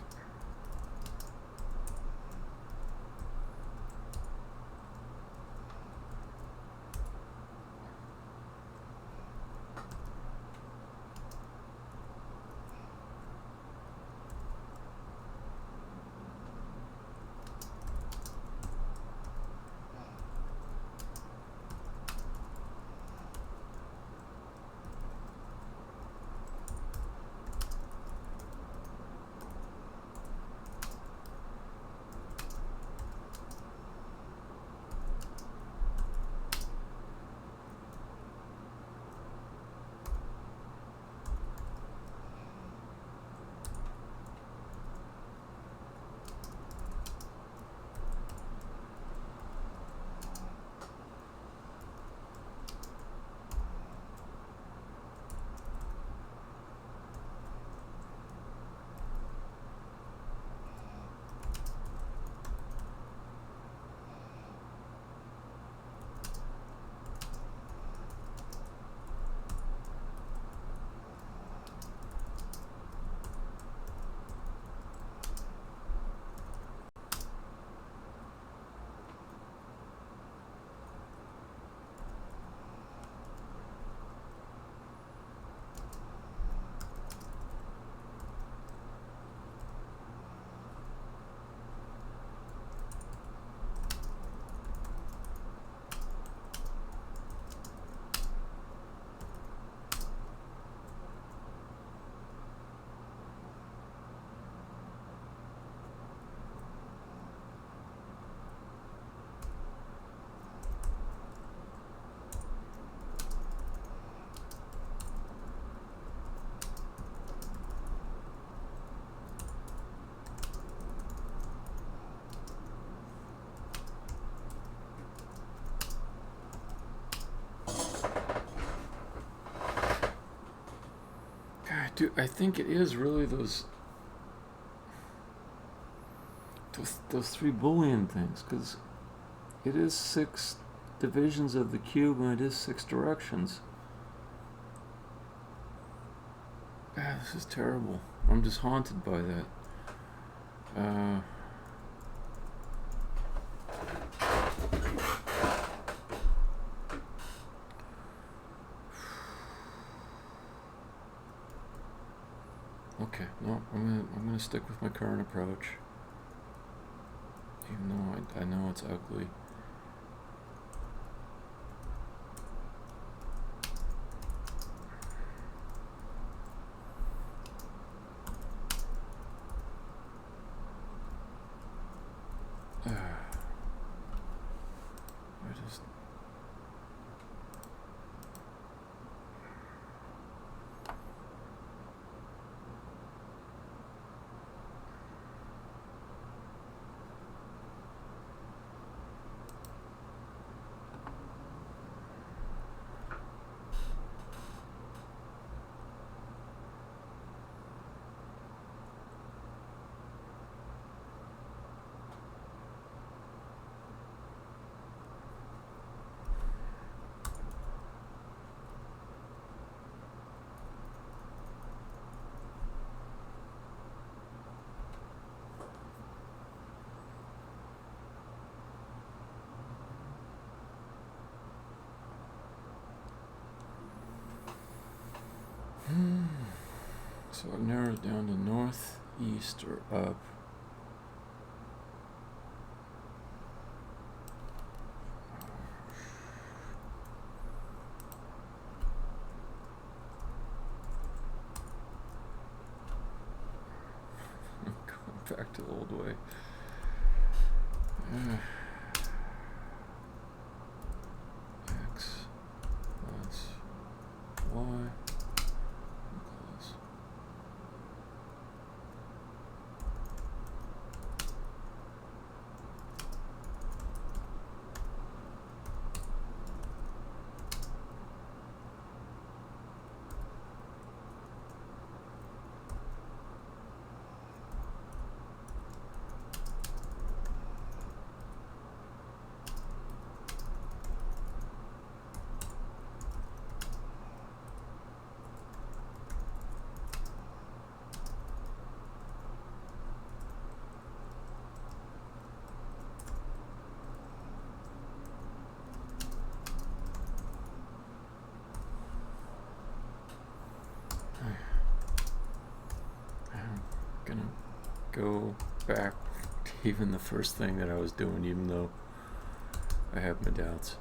Dude, I think it is really those three Boolean things, because it is 6 divisions of the cube and it is 6 directions. Ah, this is terrible. I'm just haunted by that. Okay, no, I'm gonna stick with my current approach. Even though I know it's ugly. I just... So I've narrowed it down to north, east, or up. Going back to the old way. X plus Y equals gonna go back to even the first thing that I was doing, even though I have my doubts.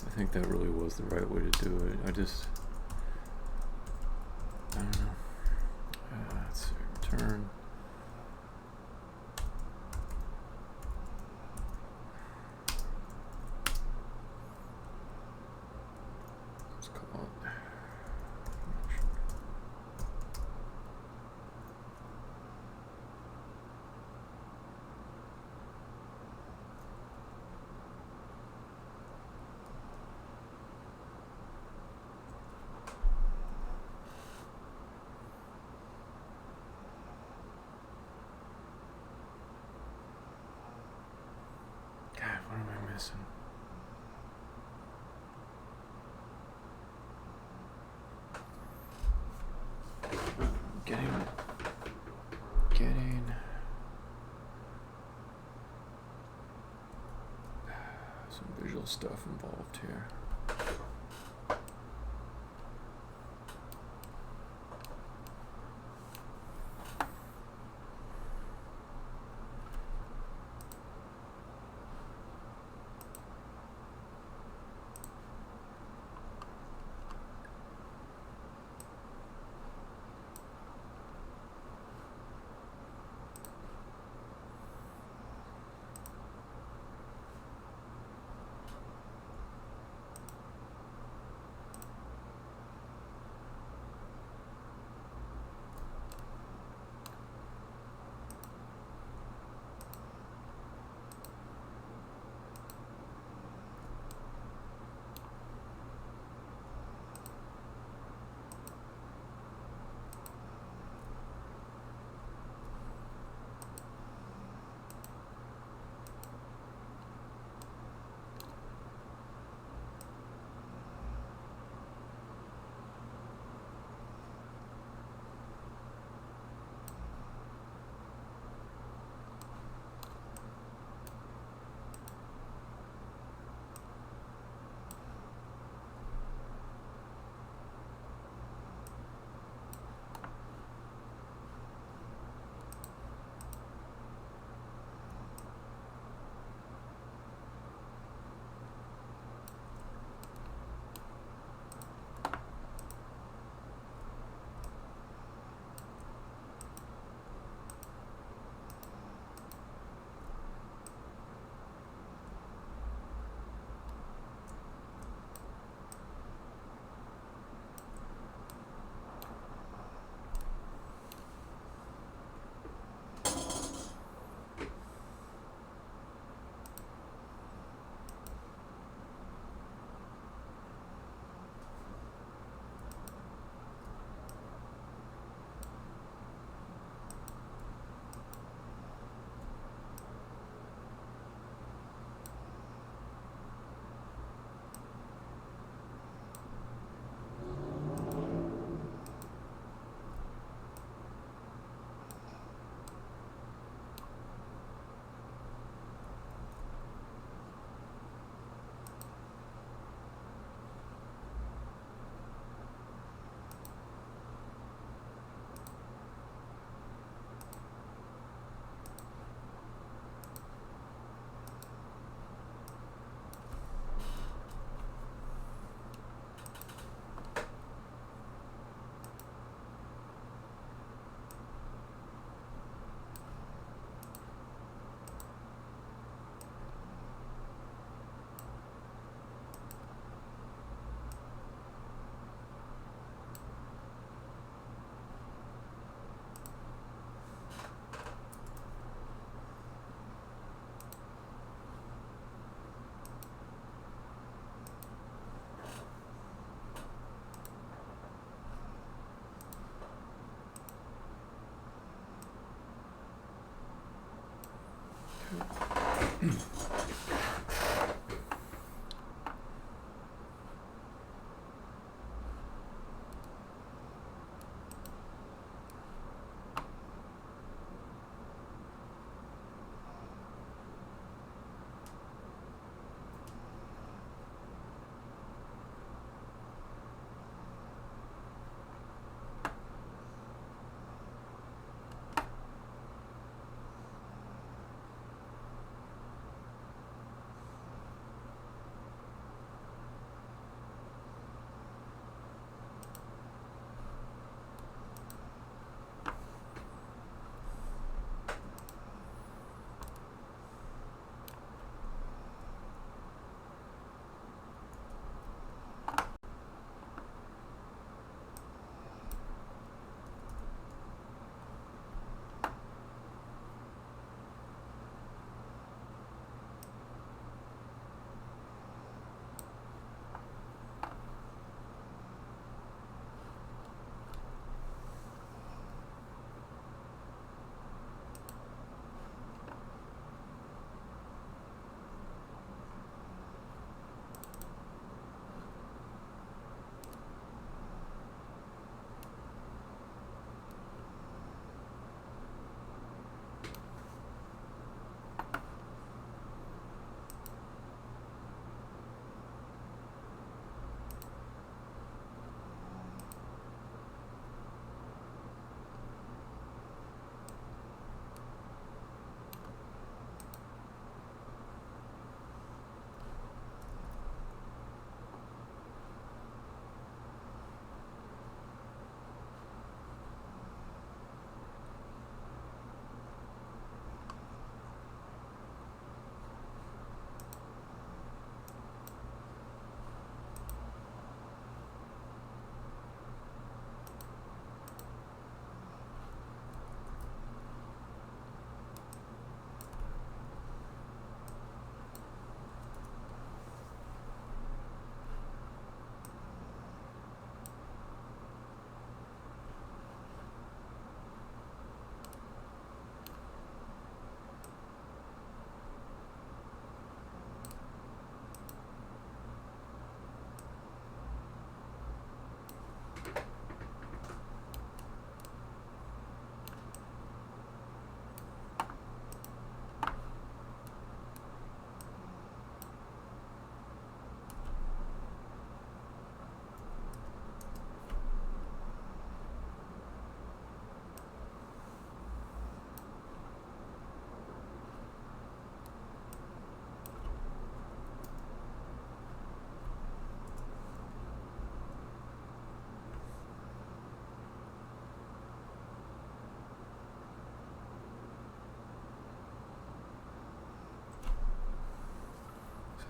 I think that really was the right way to do it. I don't know. Let's see, return. Let's call it. God, what am I missing? Getting some visual stuff involved here.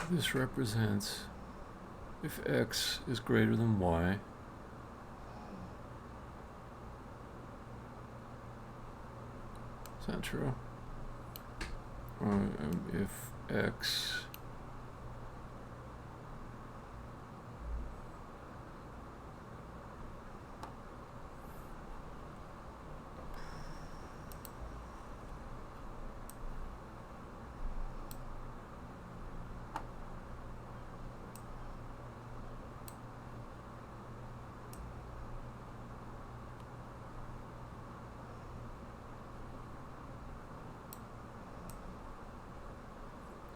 This represents if x is greater than y, is that true? Or if x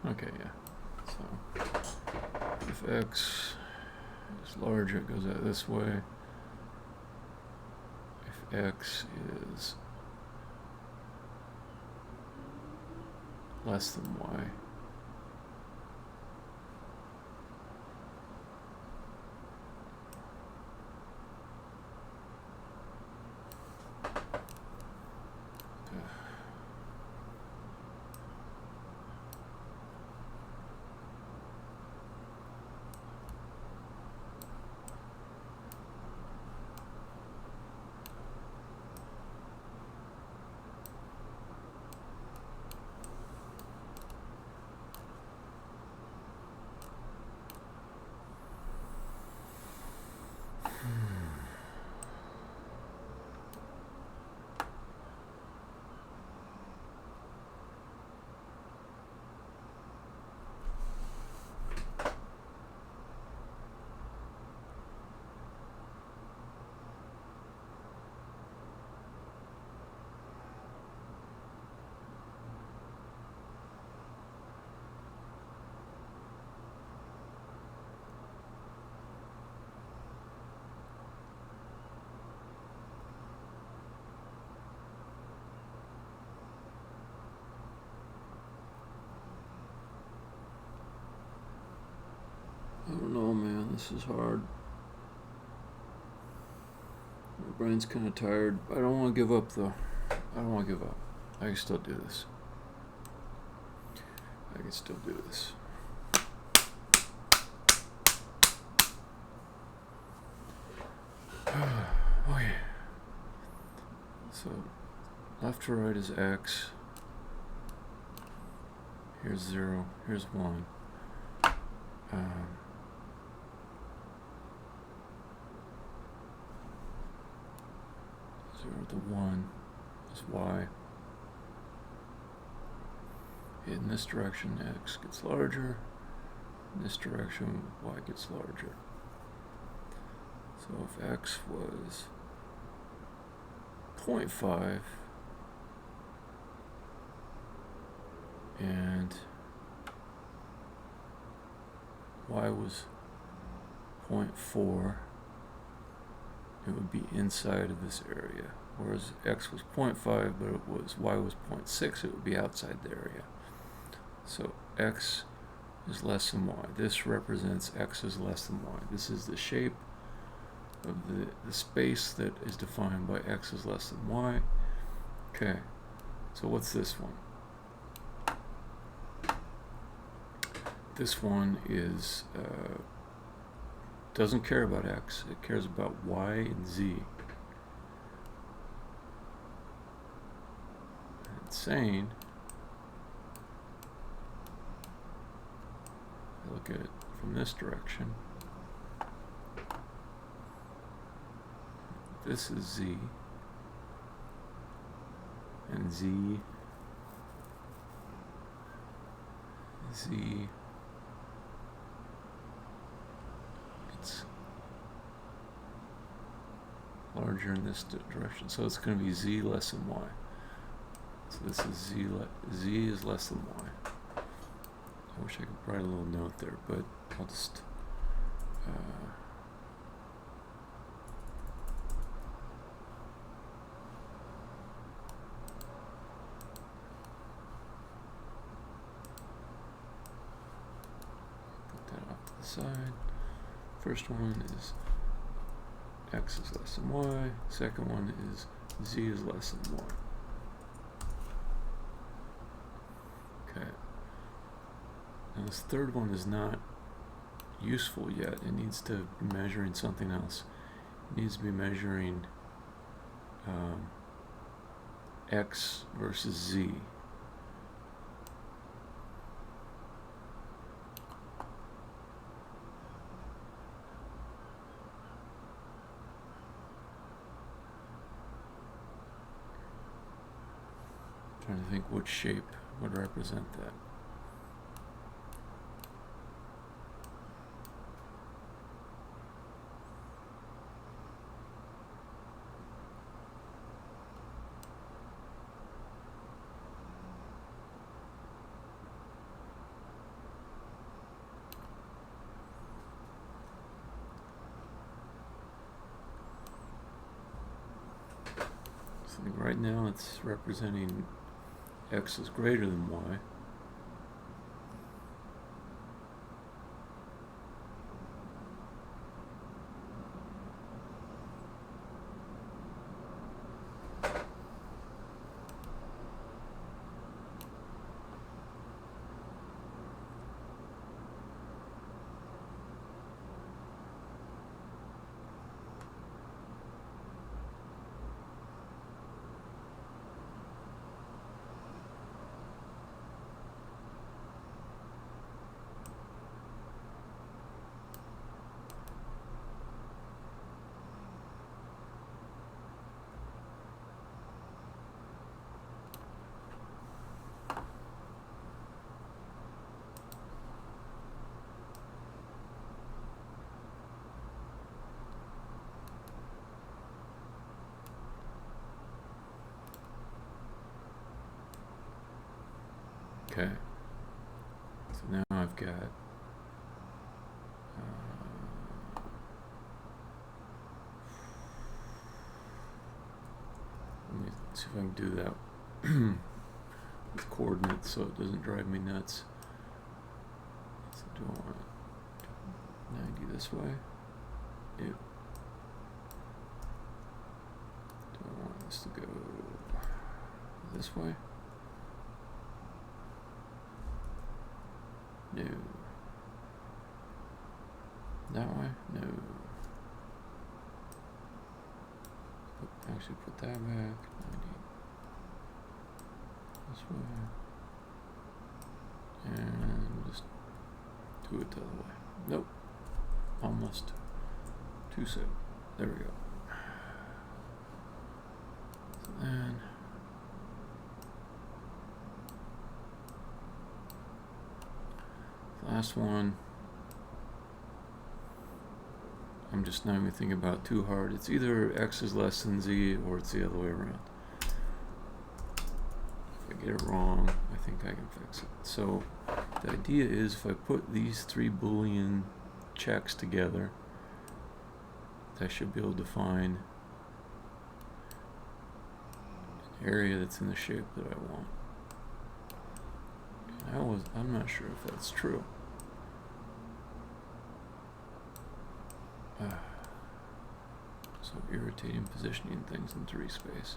okay, yeah. So if x is larger, it goes out this way. If x is less than y, I don't know, man, this is hard. My brain's kind of tired. I don't want to give up, though. I don't want to give up. I can still do this. I can still do this. Okay. So, left to right is x. Here's 0. Here's 1. 0 to 1 is y. In this direction, x gets larger. In this direction, y gets larger. So if x was 0.5 and y was 0.4, it would be inside of this area. Whereas x was 0.5, but y was 0.6, it would be outside the area. So x is less than y. This represents x is less than y. This is the shape of the space that is defined by x is less than y. Okay, so what's this one? This one is doesn't care about x, it cares about y and z. It's saying, I look at it from this direction, this is z, and z it's larger in this direction, so it's going to be z less than y. So this is z is less than y. I wish I could write a little note there, but I'll just put that off to the side. First one is x is less than y. Second one is z is less than y. Okay. Now this third one is not useful yet. It needs to be measuring something else. It needs to be measuring x versus z. Trying to think which shape would represent that. So right now it's representing x is greater than y. Okay, so now I've got let me see if I can do that with coordinates so it doesn't drive me nuts. So do I want 90 this way? Yep. Do I want this to go this way? No. That way? No. Actually put that back. 90. This way. And just do it the other way. Nope. Almost. Too soon. There we go. So then last one, I'm just not even thinking about it too hard. It's either x is less than z or it's the other way around. If I get it wrong, I think I can fix it. So the idea is if I put these three Boolean checks together, I should be able to find an area that's in the shape that I want. I'm not sure if that's true. So irritating positioning things in 3 space.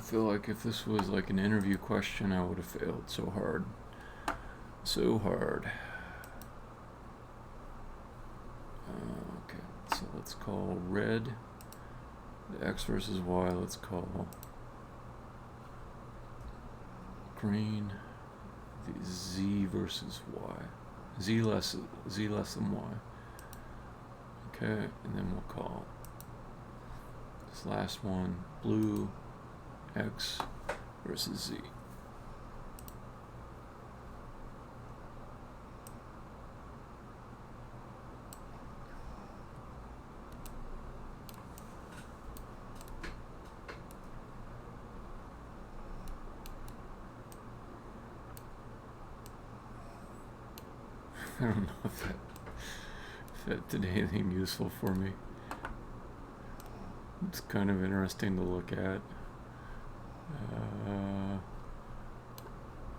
I feel like if this was like an interview question, I would have failed so hard. So hard. Okay, so let's call red the X versus Y. Let's call green the Z versus Y. Z less than Y. Okay, and then we'll call this last one blue X versus Z. I don't know if that did anything useful for me. It's kind of interesting to look at.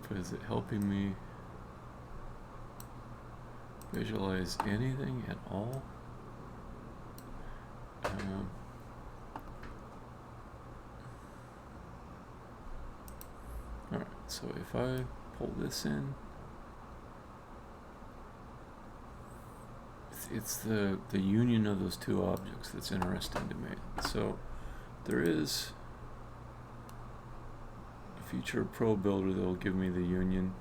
But is it helping me visualize anything at all? Alright, so if I pull this in, it's the union of those two objects that's interesting to me. So there is a feature of Pro Builder that will give me the union.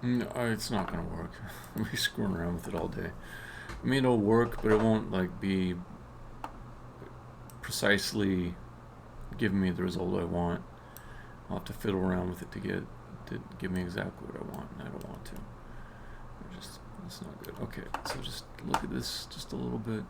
No, it's not gonna work. I'll be screwing around with it all day. I mean, it'll work, but it won't like be precisely giving me the result I want. I'll have to fiddle around with it to give me exactly what I want, and I don't want to. That's not good. Okay, so just look at this just a little bit.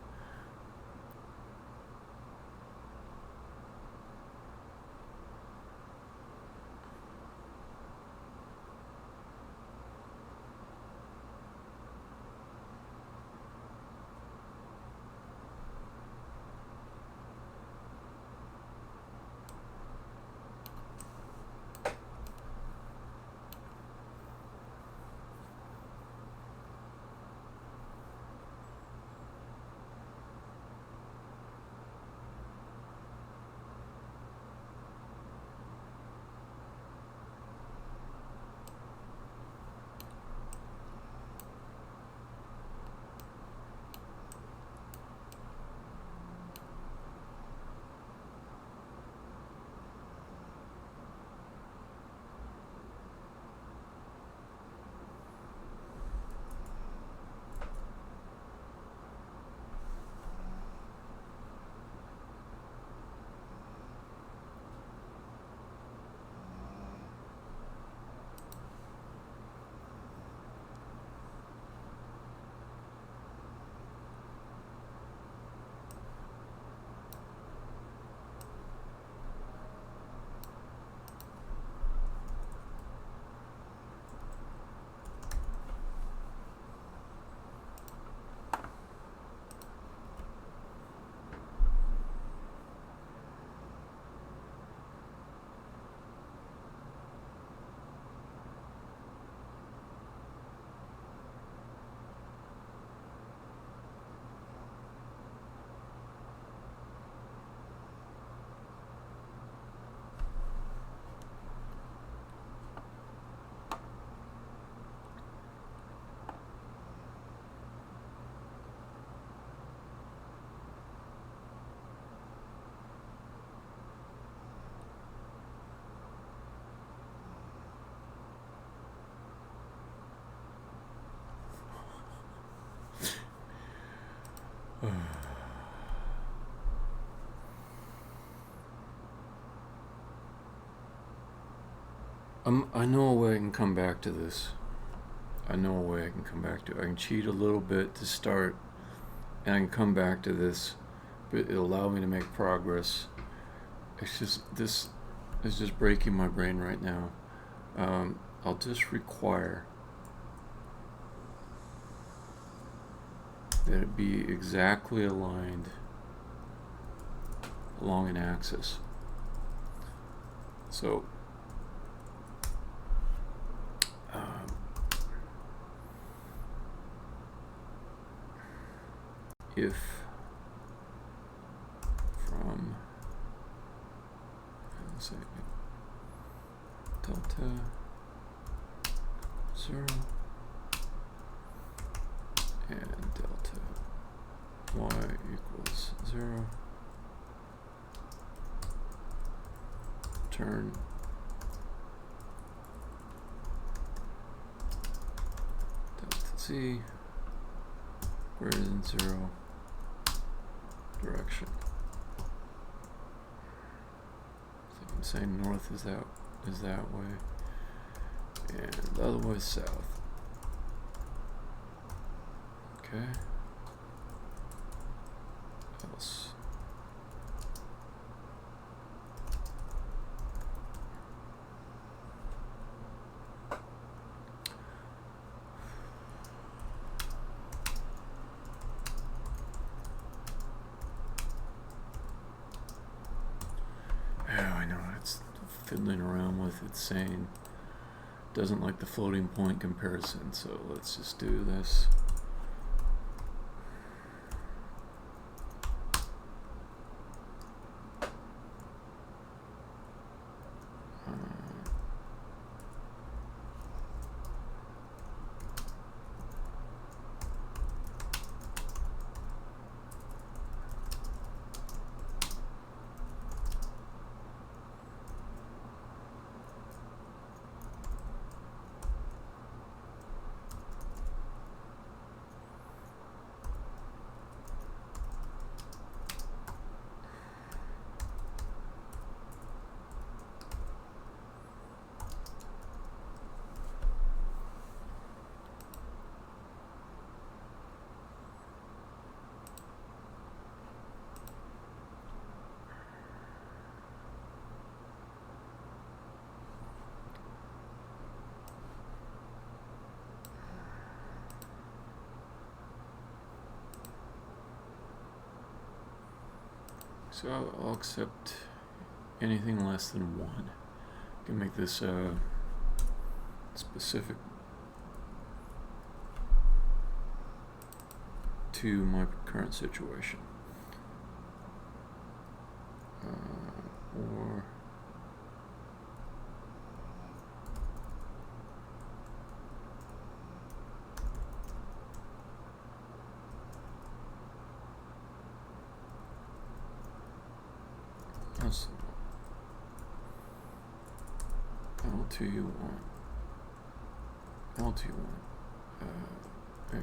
I know a way I can come back to this. I know a way I can come back to it. I can cheat a little bit to start, and I can come back to this, but it'll allow me to make progress. It's just this is just breaking my brain right now. I'll just require that it be exactly aligned along an axis. So if from, let's say, delta 0 and delta y equals 0, turn delta z greater than 0 direction. So I'm saying north is that way, and the other way is south. Okay. Else. Fiddling around with it, saying doesn't like the floating point comparison, so let's just do this. So I'll accept anything less than 1. I can make this specific to my current situation. Or L2U1. Hey.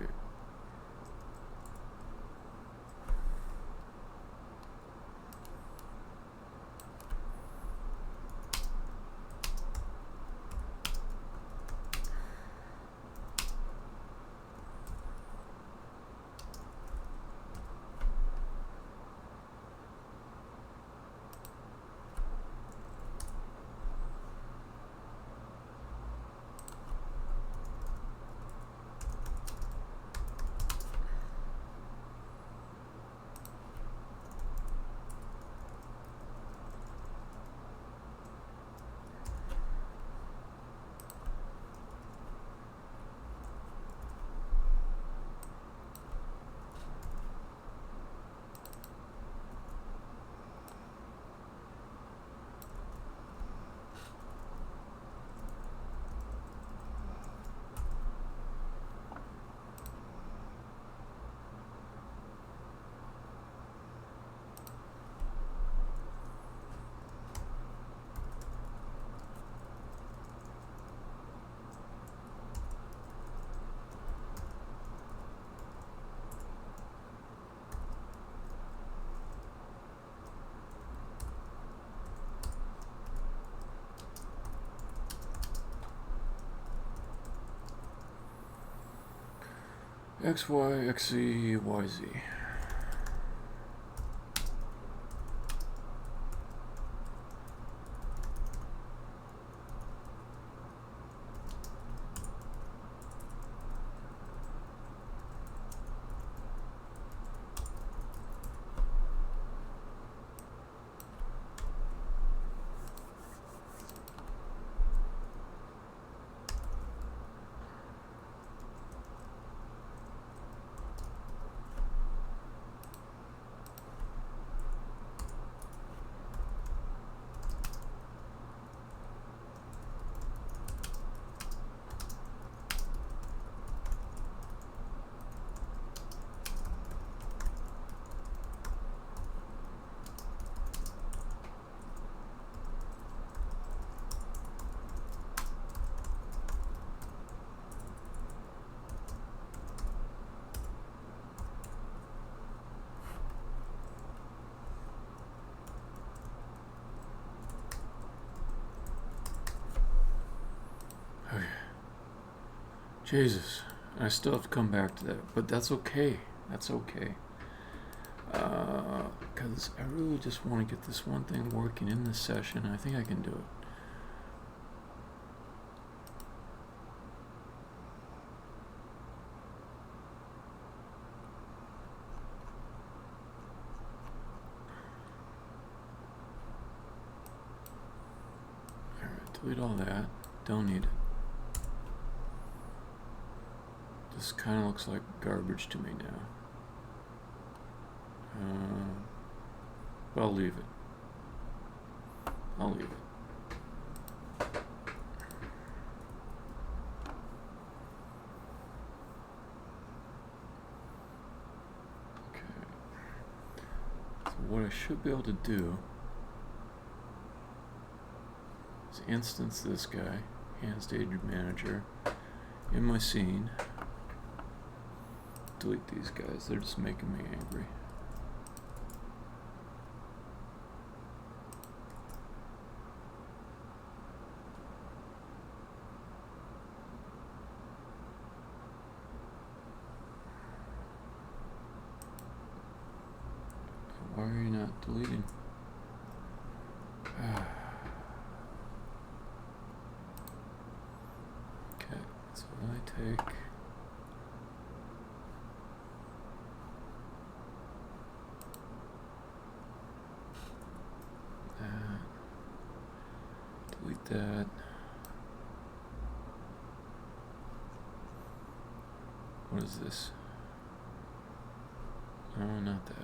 X, Y, X, Z, Y, Z. Jesus, I still have to come back to that, but that's okay. That's okay. Because I really just want to get this one thing working in this session. I think I can do it. Alright, delete all that. Don't need it. This kind of looks like garbage to me now. But I'll leave it. I'll leave it. Okay. So what I should be able to do is instance this guy, hand stage manager, in my scene. Delete these guys, they're just making me angry. Why are you not deleting? Okay, so I take that, delete that. What is this? No, not that.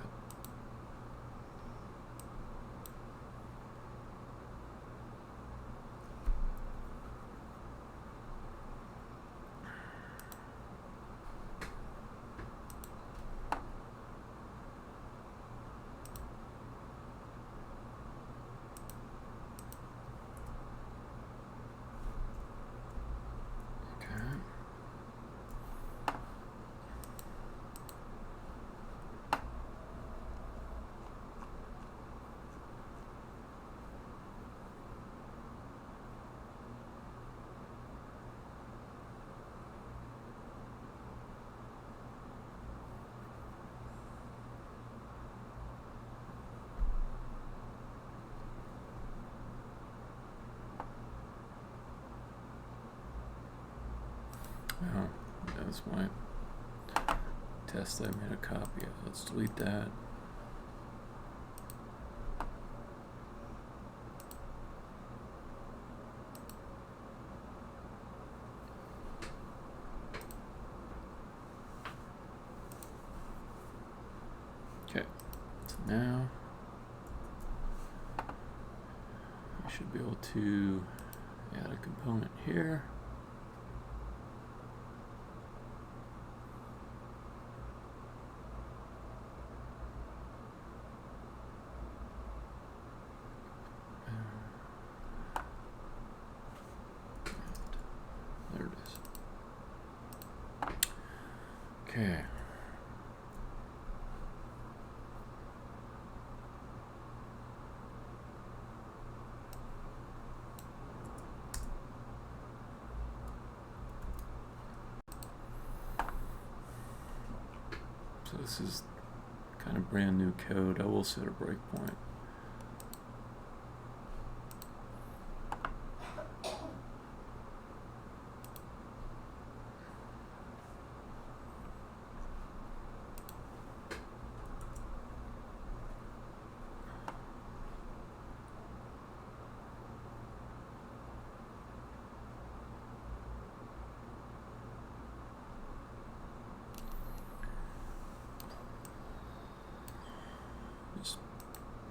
Oh, that was my test I made a copy of. Let's delete that. Okay, so now I should be able to add a component here. There it is. Okay. So this is kind of brand new code. I will set a breakpoint.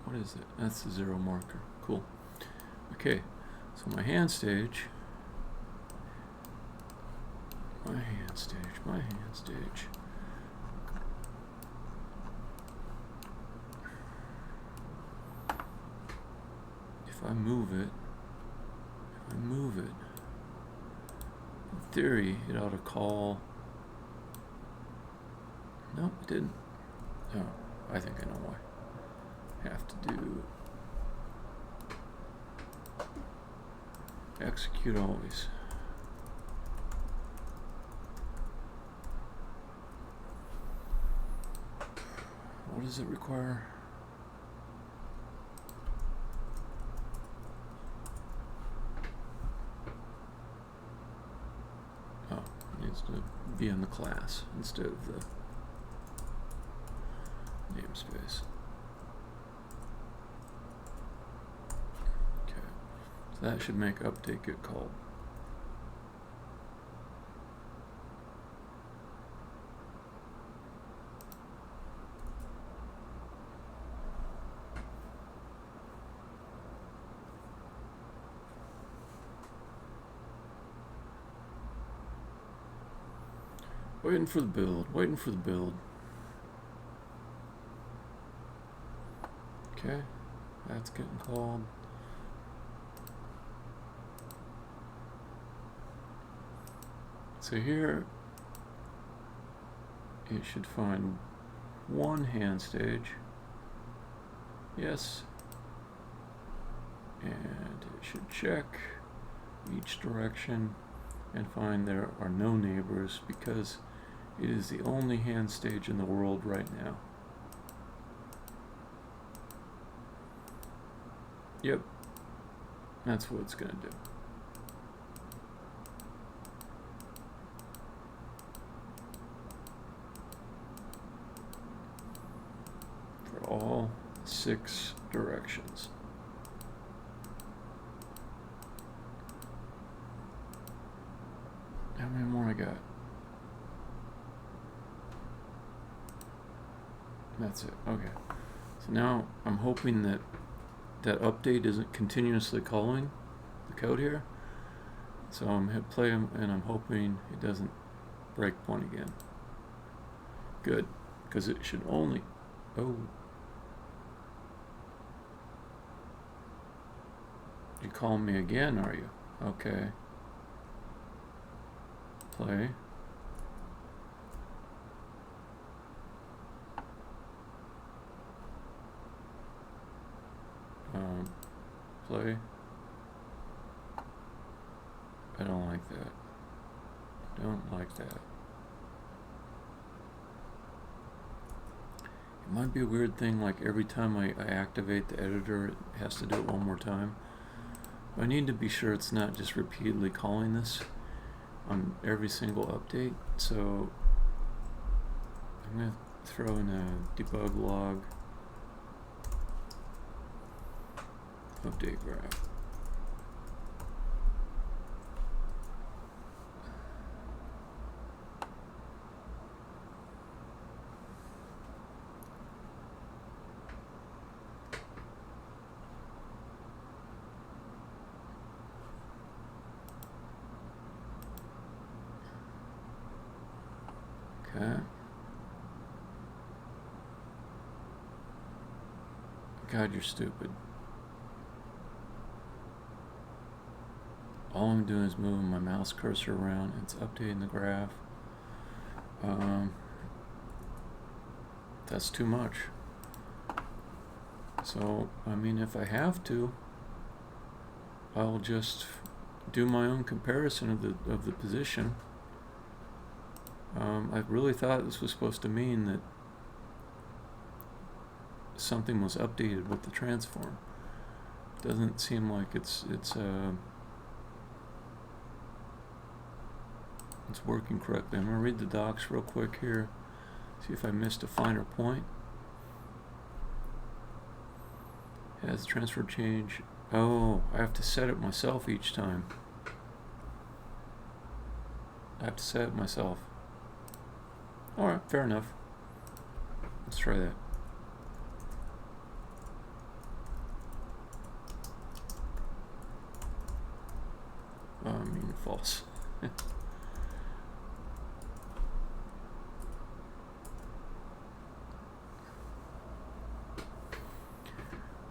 What is it? That's the 0 marker. Cool. Okay, so my hand stage. My hand stage. If I move it, in theory, it ought to call. No, it didn't. Oh, I think I know why. Have to do execute always. what does it require? Oh, it needs to be in the class instead of the namespace. Okay, so that should make update get called. Waiting for the build, waiting for the build. Okay, that's getting called. So here, it should find one hand stage. Yes. And it should check each direction and find there are no neighbors because it is the only hand stage in the world right now. Yep, that's what it's gonna do. For all 6 directions. How many more I got? That's it. Okay. So now I'm hoping that that update isn't continuously calling the code here. So I'm hit play and I'm hoping it doesn't break point again. Good, because it should only. Oh. You're calling me again, are you? Okay. Play. Play. I don't like that. Don't like that. It might be a weird thing, like every time I activate the editor, it has to do it one more time. I need to be sure it's not just repeatedly calling this on every single update. So I'm going to throw in a debug log. Update graph. Okay. God, you're stupid. All I'm doing is moving my mouse cursor around. It's updating the graph. That's too much. So, I mean, if I have to, I'll just do my own comparison of the position. I really thought this was supposed to mean that something was updated with the transform. Doesn't seem like it's working correctly. I'm going to read the docs real quick here, see if I missed a finer point. Has transfer change. Oh, I have to set it myself each time. I have to set it myself. Alright, fair enough. Let's try that. I mean, false.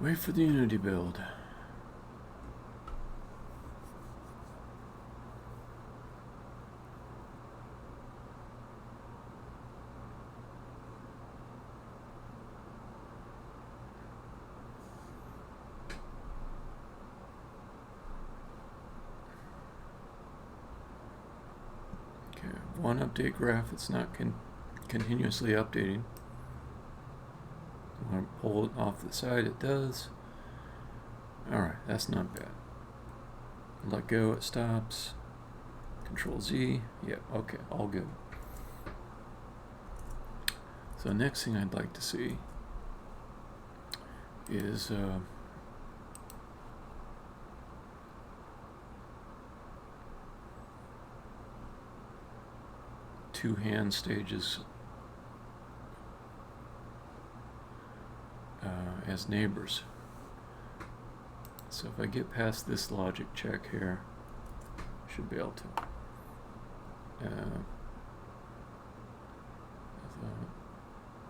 Wait for the Unity build. Okay, one update graph, it's not continuously updating. I'm going to pull it off the side. It does. Alright, that's not bad. Let go, it stops. Control Z. Yep, okay, all good. So next thing I'd like to see is two hand stages as neighbors. So if I get past this logic check here, I should be able to.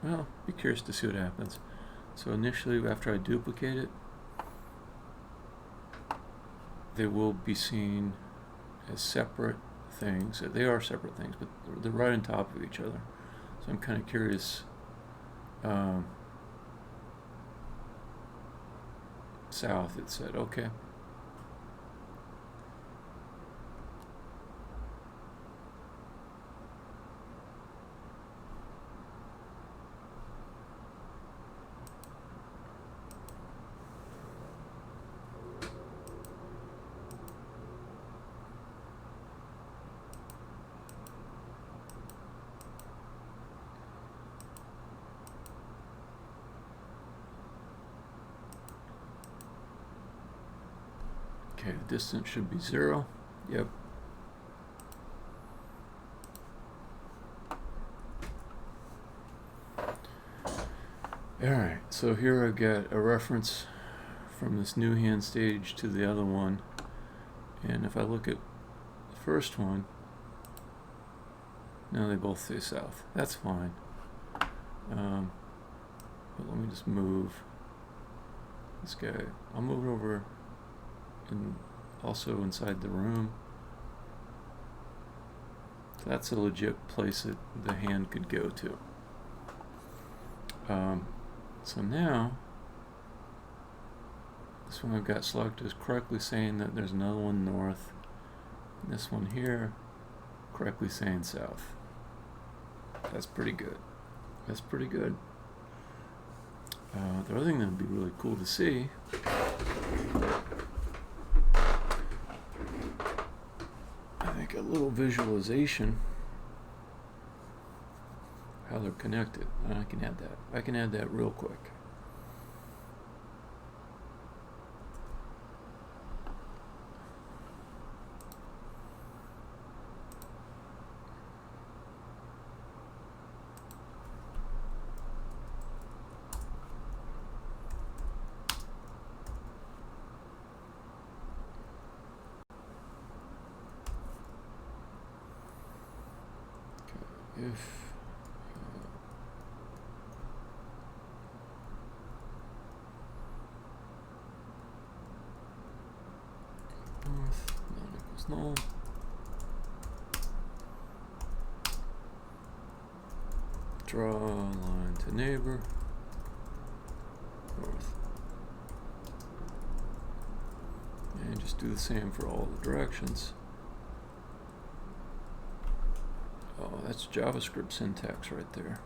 Well, be curious to see what happens. So initially, after I duplicate it, they will be seen as separate things. They are separate things, but they're right on top of each other. So I'm kind of curious. South, it said, okay. Okay, the distance should be 0. Yep. Alright, so here I've got a reference from this new hand stage to the other one. And if I look at the first one, now they both say south. That's fine. But let me just move this guy. I'll move it over and also inside the room. So that's a legit place that the hand could go to. So now, this one I've got selected is correctly saying that there's another one north. And this one here, correctly saying south. That's pretty good. That's pretty good. The other thing that would be really cool to see a little visualization how they're connected. And I can add that. I can add that real quick. If north non equals null, draw a line to neighbor north, and just do the same for all the directions. Oh, that's JavaScript syntax right there.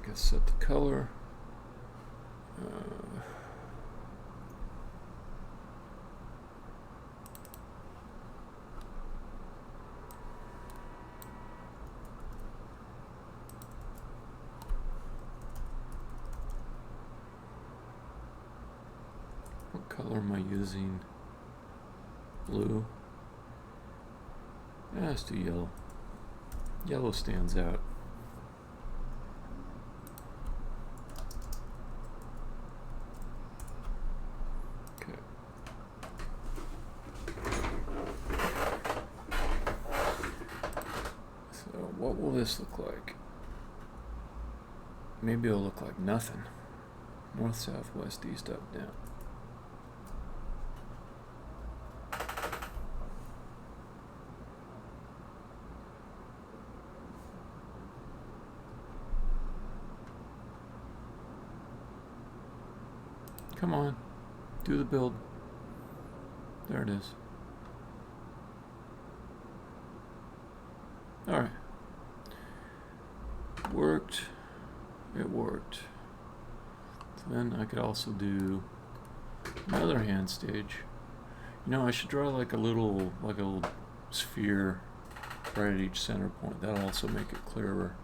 I guess set the color. What color am I using? Blue. Yeah, let's do yellow. Yellow stands out. Okay. So what will this look like? Maybe it'll look like nothing. North, south, west, east, up, down. Come on, do the build. There it is. All right. Worked. It worked. So then I could also do another hand stage. You know, I should draw like a little sphere right at each center point. That'll also make it clearer.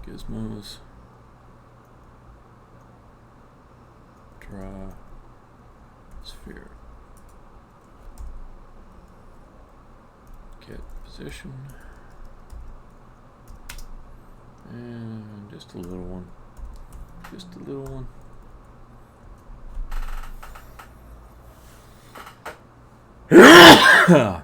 Gizmos. Draw sphere. Get position. And just a little one. Just a little one. Oh.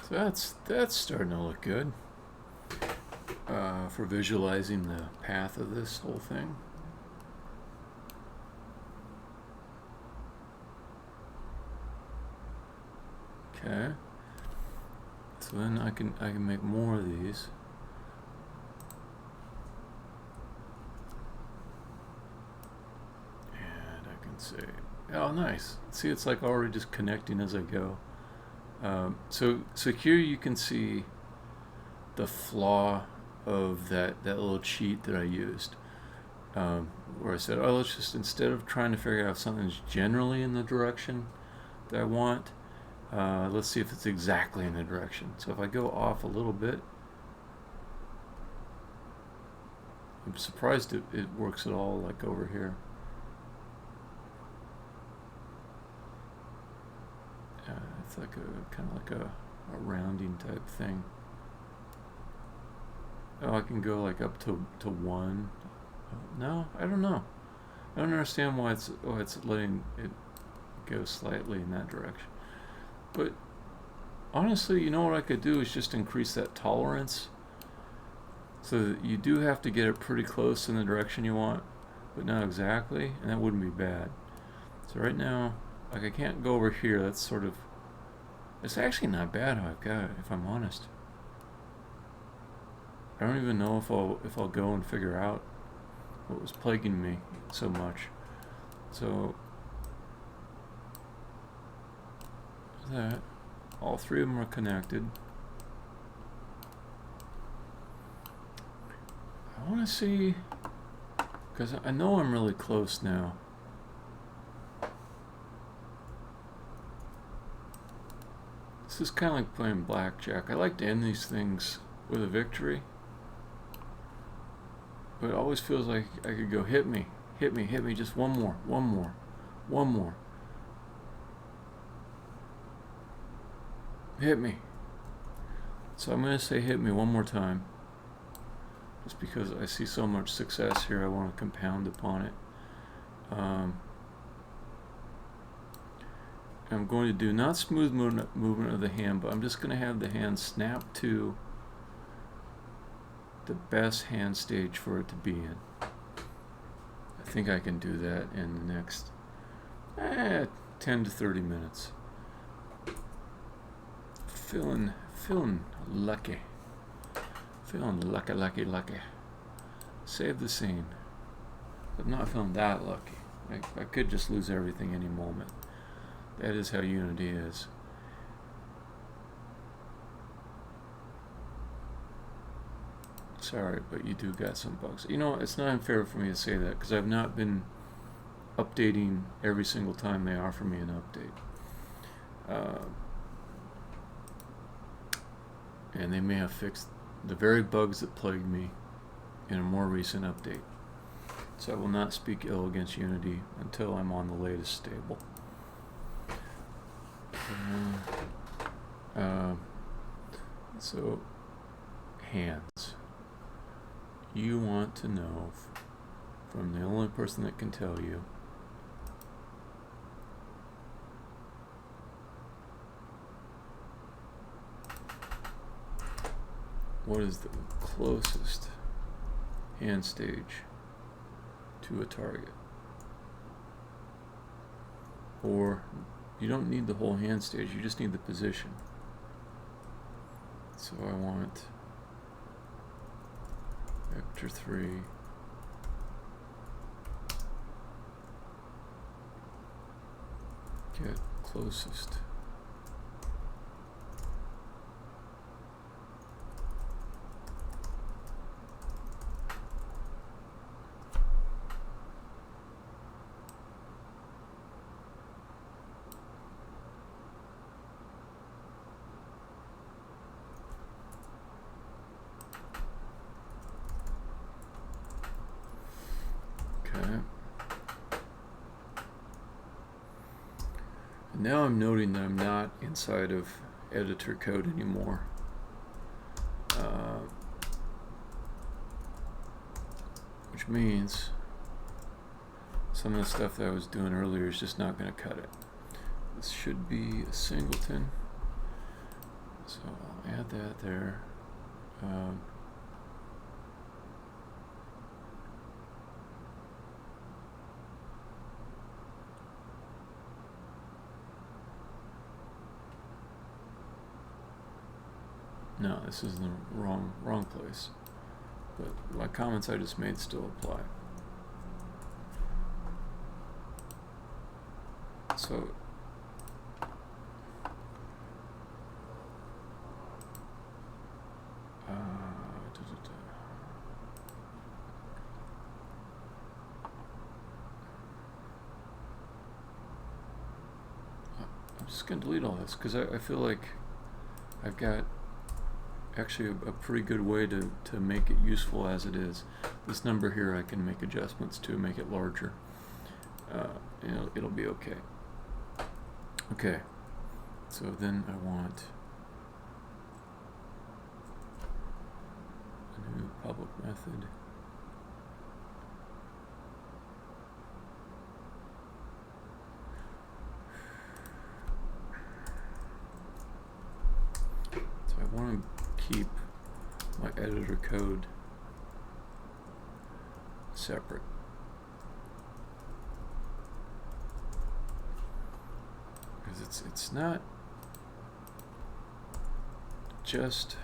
So that's starting to look good for visualizing the path of this whole thing. Okay. So then I can make more of these. And I can say, oh nice. See, it's like already just connecting as I go. So here you can see the flaw of that little cheat that I used, where I said, oh, let's just, instead of trying to figure out if something's generally in the direction that I want, let's see if it's exactly in the direction. So if I go off a little bit, I'm surprised it works at all, like over here. It's like a kind of like a rounding type thing. Oh, I can go like up to 1. No, I don't know. I don't understand why it's letting it go slightly in that direction. But honestly, you know what I could do is just increase that tolerance, so that you do have to get it pretty close in the direction you want, but not exactly, and that wouldn't be bad. So right now, like I can't go over here. That's sort of, it's actually not bad how I've got it, if I'm honest. I don't even know if I'll go and figure out what was plaguing me so much. So that all three of them are connected. I want to see, because I know I'm really close now. This is kind of like playing blackjack. I like to end these things with a victory, but it always feels like I could go, hit me, hit me, hit me, just one more, one more, one more. Hit me. So I'm going to say hit me one more time, just because I see so much success here. I want to compound upon it. I'm going to do not smooth movement of the hand, but I'm just going to have the hand snap to the best hand stage for it to be in. I think I can do that in the next 10 to 30 minutes. Feeling lucky. Feeling lucky. Save the scene. I'm not feeling that lucky. I could just lose everything any moment. That is how Unity is. Sorry, but you do got some bugs. You know, it's not unfair for me to say that because I've not been updating every single time they offer me an update. And they may have fixed the very bugs that plagued me in a more recent update. So I will not speak ill against Unity until I'm on the latest stable. So, hands. You want to know from the only person that can tell you what is the closest hand stage to a target. Or you don't need the whole hand stage, you just need the position. So I want vector 3 get closest. Now I'm noting that I'm not inside of editor code anymore. Which means some of the stuff that I was doing earlier is just not going to cut it. This should be a singleton. So I'll add that there. No, this is in the wrong place. But my comments I just made still apply. So I'm just going to delete all this because I feel like I've got actually a pretty good way to make it useful as it is. This number here I can make adjustments to make it larger. It'll be okay. Okay, so then I want a new public method. So I want to keep my editor code separate. Because it's not just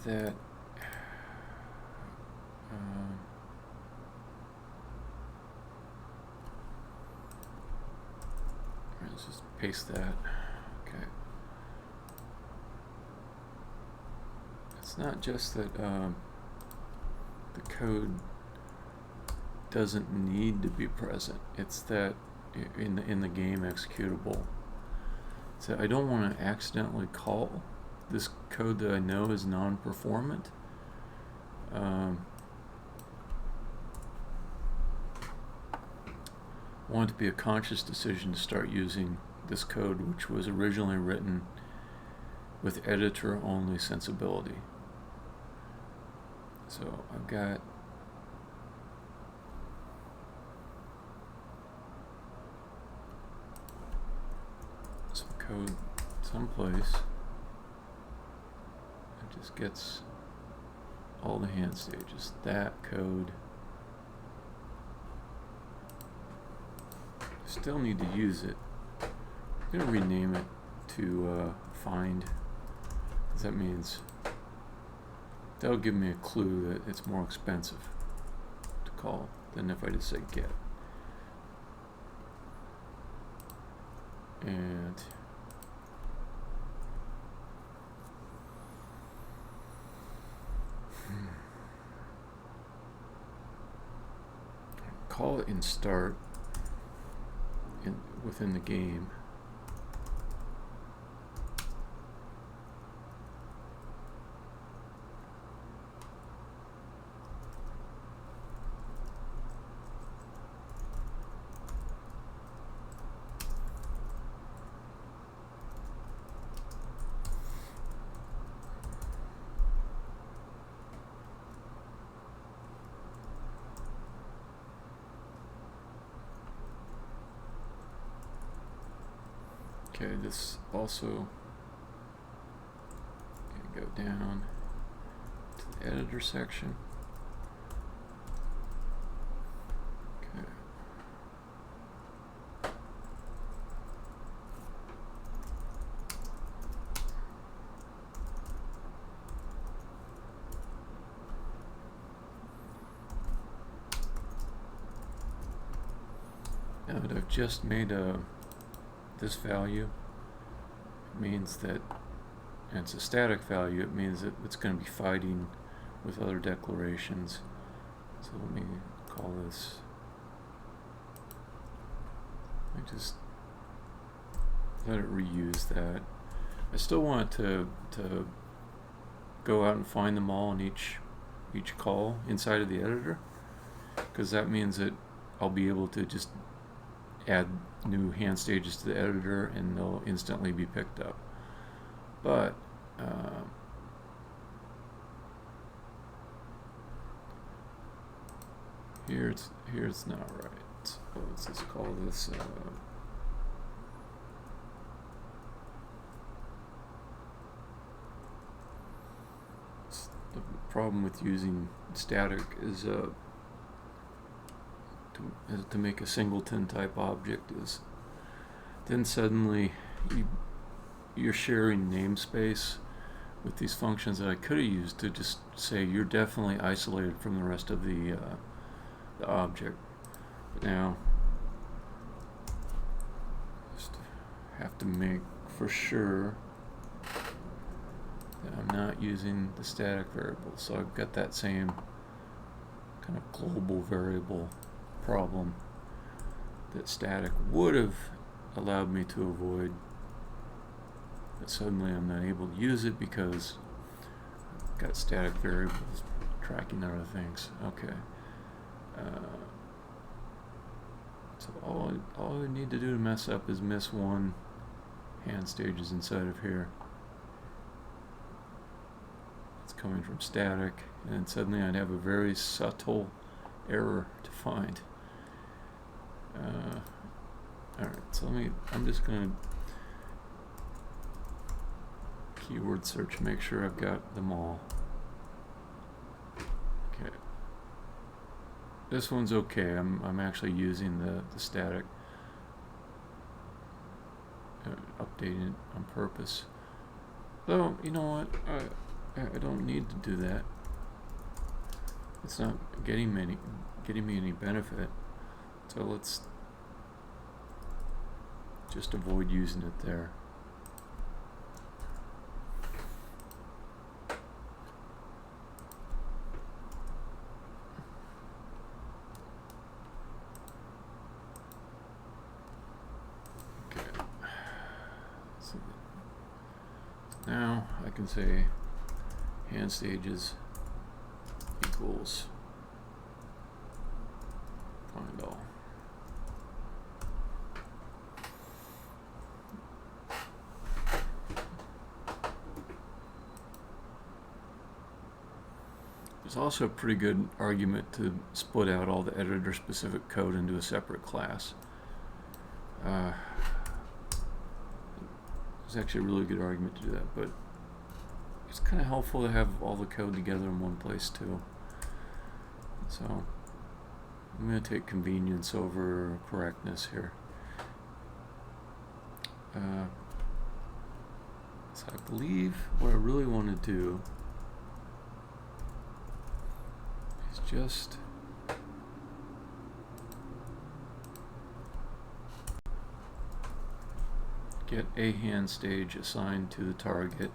that let's just paste that. Okay. It's not just that the code doesn't need to be present. It's that in the game executable. So I don't want to accidentally call this code that I know is non-performant. I want it to be a conscious decision to start using this code, which was originally written with editor-only sensibility. So I've got code someplace. It just gets all the hand stages. That code. Still need to use it. I'm gonna rename it to find, because that means that'll give me a clue that it's more expensive to call than if I just say get. And call it in start within the game. Okay, this also can go down to the editor section. Okay. Now that I've just made this value, it means that, and it's a static value, it means that it's going to be fighting with other declarations. So let me call this, I just let it reuse that. I still want to go out and find them all in each call inside of the editor, because that means that I'll be able to just add new hand stages to the editor and they'll instantly be picked up. But here it's not right. So let's just call this the problem with using static is to make a singleton type object is then suddenly you're sharing namespace with these functions that I could have used to just say you're definitely isolated from the rest of the object. But now just have to make for sure that I'm not using the static variable. So I've got that same kind of global variable problem that static would have allowed me to avoid, but suddenly I'm not able to use it because I've got static variables tracking other things. Okay. So all I need to do to mess up is miss one hand stages inside of here. It's coming from static, and suddenly I'd have a very subtle error to find. Alright, so I'm just going to keyword search, make sure I've got them all. Okay. This one's okay. I'm actually using the static, updating it on purpose. Though, you know what? I don't need to do that. It's not getting me any benefit. So let's just avoid using it there. Okay. So now I can say hand stages equals find all. There's also a pretty good argument to split out all the editor-specific code into a separate class. It's actually a really good argument to do that, but it's kind of helpful to have all the code together in one place too. So I'm going to take convenience over correctness here. So I believe what I really want to do is just get a hand stage assigned to the target,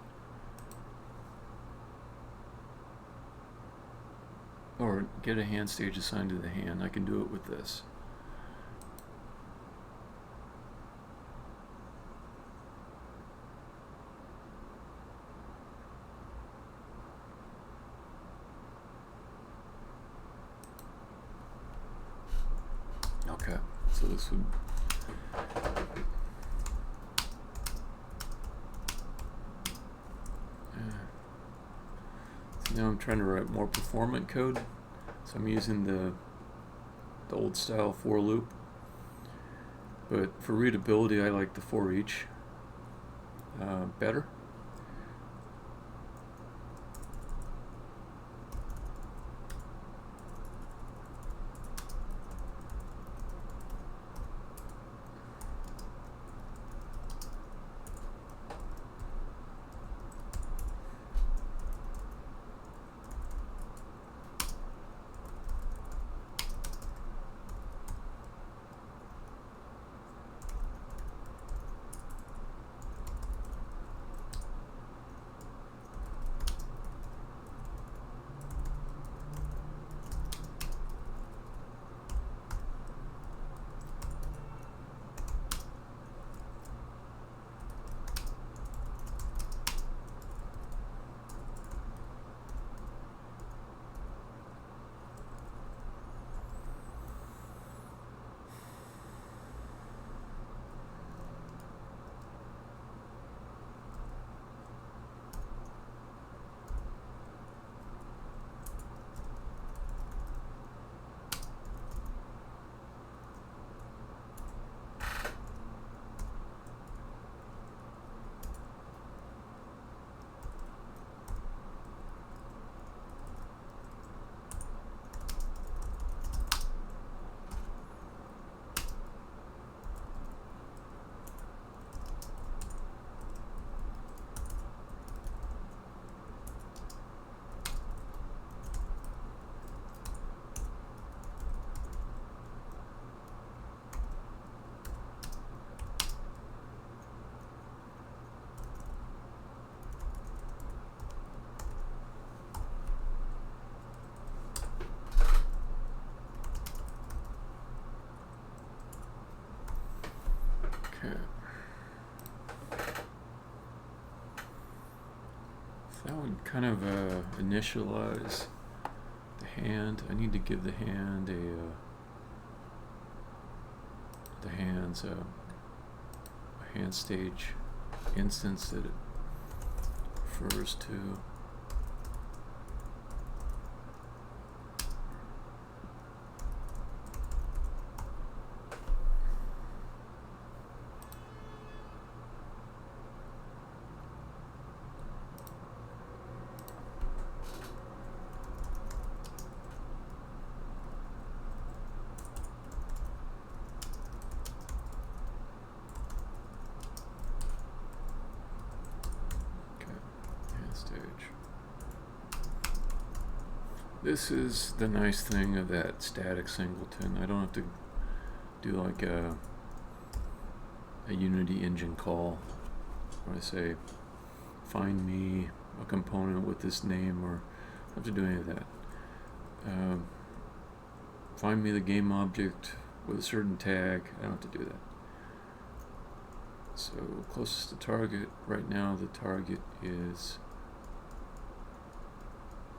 or get a hand stage assigned to the hand. I can do it with this. Okay, so this would so now I'm trying to write more performant code, so I'm using the old style for loop, but for readability I like the for each better. Okay. So that would kind of initialize the hand. I need to give the hand a hand stage instance that it refers to. Stage. This is the nice thing of that static singleton. I don't have to do like a Unity engine call where I say find me a component with this name, or I don't have to do any of that. Find me the game object with a certain tag. I don't have to do that. So closest to target, right now the target is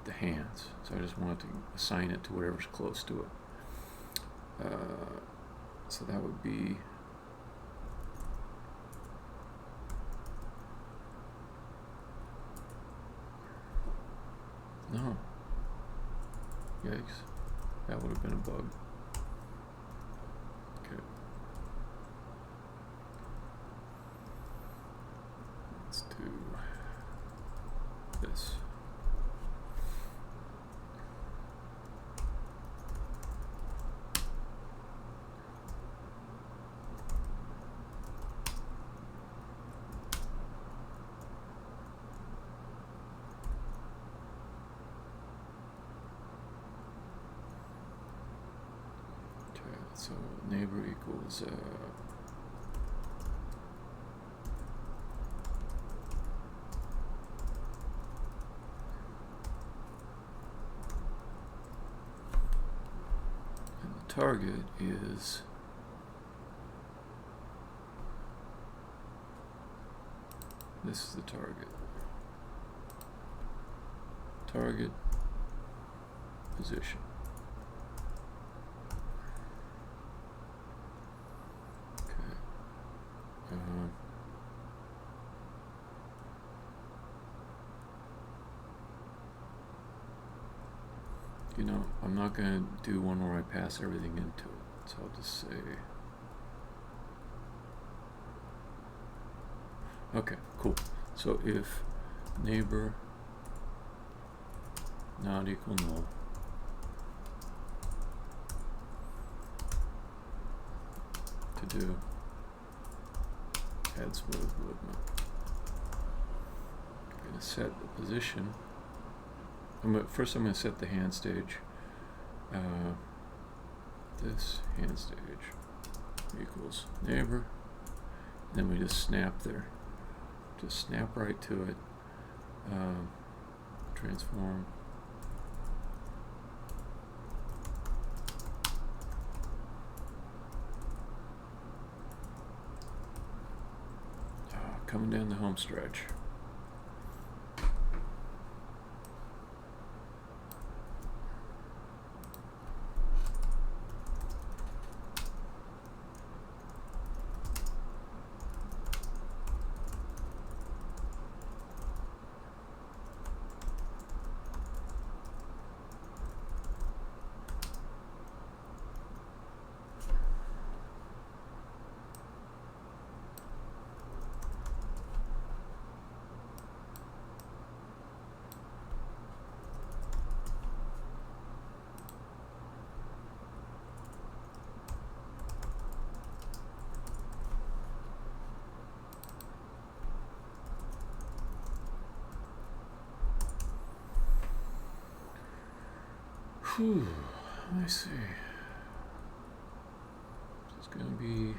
the hands, so I just wanted to assign it to whatever's close to it. So that would be no. Yikes, that would have been a bug. Okay. So neighbor equals and the target is this is the target. Target position. Okay. You know, I'm not going to do one where I pass everything into it, so I'll just say. Okay, cool. So if neighbor not equal null, to do add smooth movement. I'm going to set the position. First I'm going to set the hand stage. This hand stage equals neighbor. And then we just snap there. Just snap right to it. Transform. Coming down the home stretch. Whew, let me see. It's going to be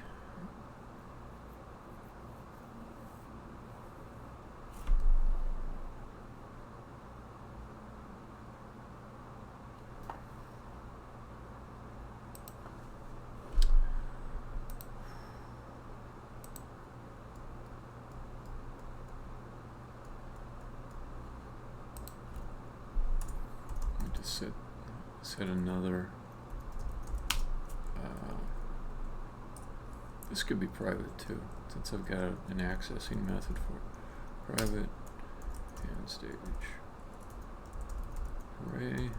set another. This could be private too, since I've got an accessing method for it. Private hand stage array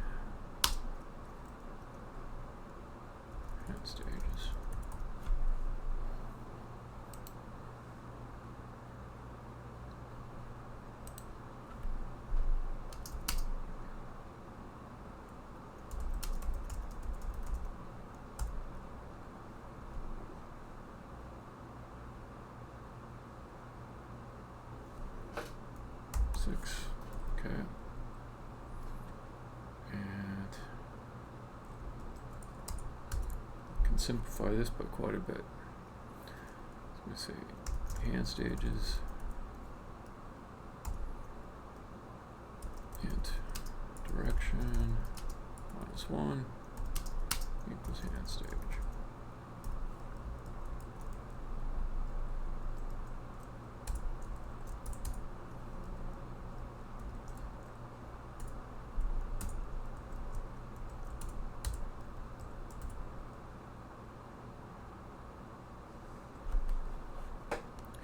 hand stages. Okay, and can simplify this by quite a bit. So we say hand stages int direction -1 equals hand stage.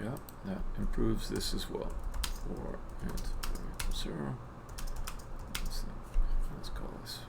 Yeah, that improves this as well. For int 0. Let's call this.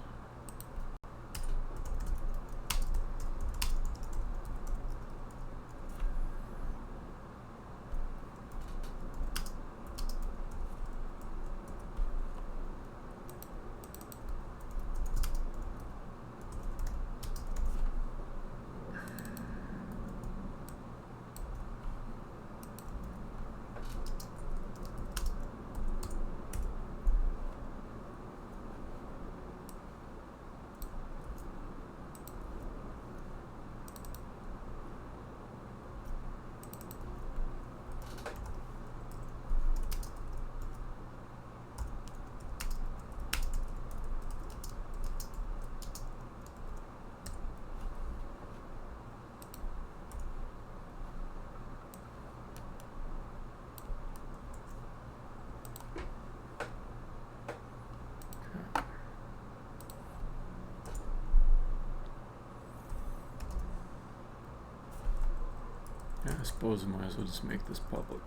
Yeah, I suppose I might as well just make this public.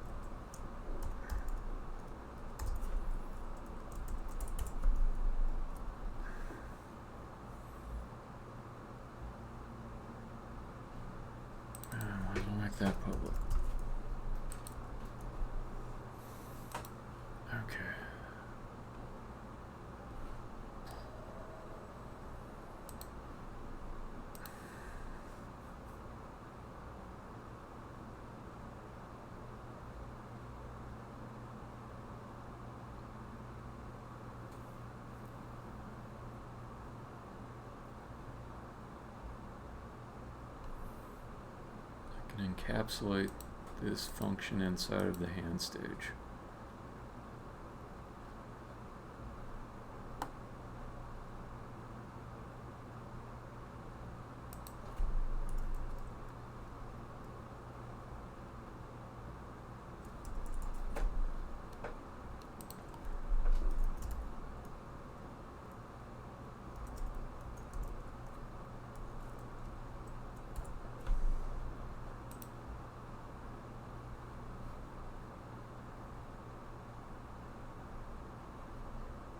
Might as well make that public. Okay. I can encapsulate this function inside of the hand stage.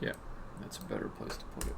Yeah, that's a better place to put it.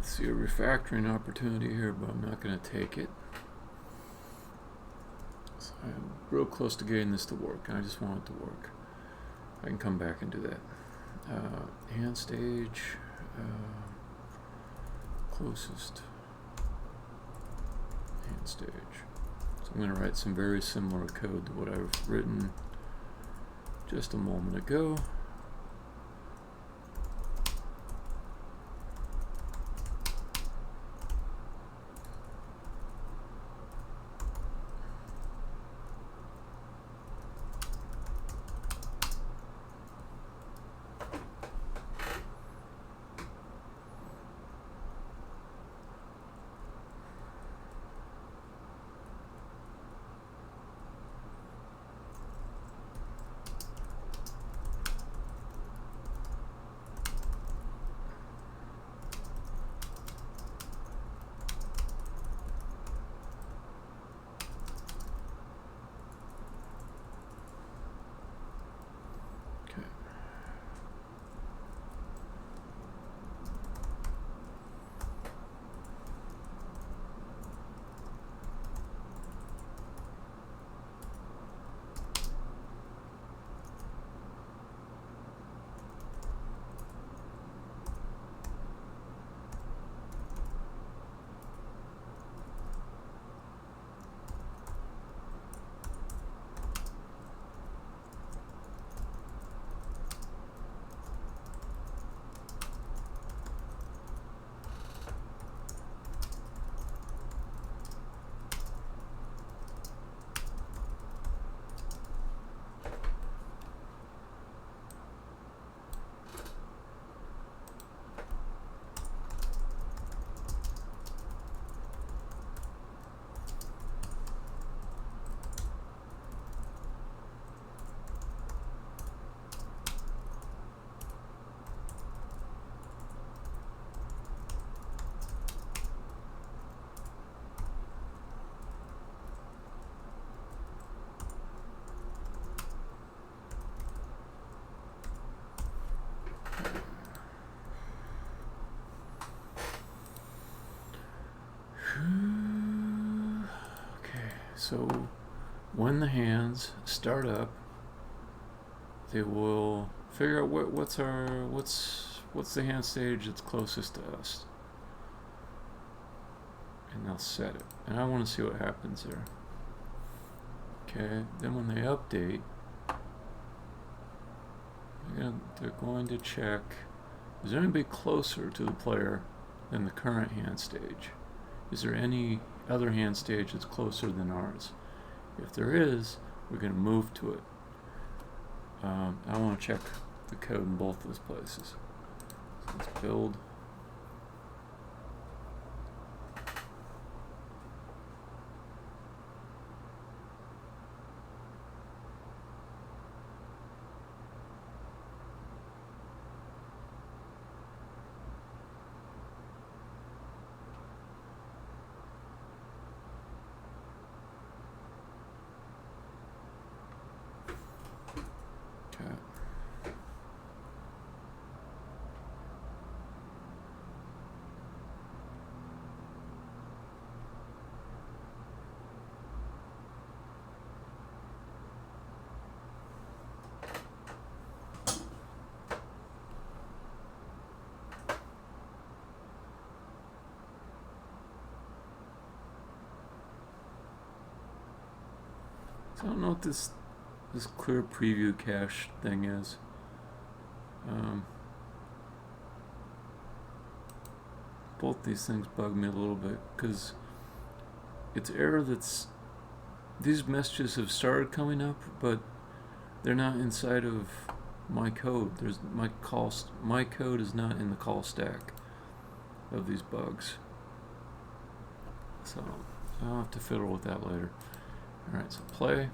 See a refactoring opportunity here, but I'm not going to take it. So I'm real close to getting this to work, and I just want it to work. I can come back and do that. Hand stage, closest hand stage. So I'm going to write some very similar code to what I've written just a moment ago. So when the hands start up, they will figure out what's the hand stage that's closest to us, and they'll set it. And I want to see what happens there. Okay, then when they update, they're going to check, is there anybody closer to the player than the current hand stage? Is there any other hand stage that's closer than ours? If there is, we're going to move to it. I want to check the code in both those places. So let's build. So I don't know what this clear preview cache thing is. Both these things bug me a little bit because it's error that's, these messages have started coming up, but they're not inside of my code. There's my code is not in the call stack of these bugs. So I'll have to fiddle with that later. Alright, so play.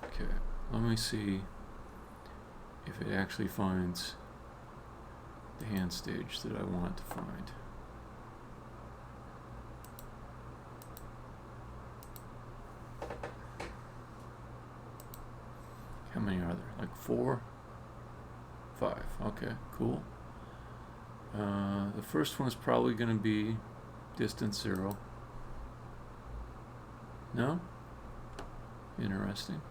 Okay, let me see if it actually finds the hand stage that I want it to find. How many are there? Like 4? 5. Okay, cool. The first one is probably going to be distance 0. No? Interesting.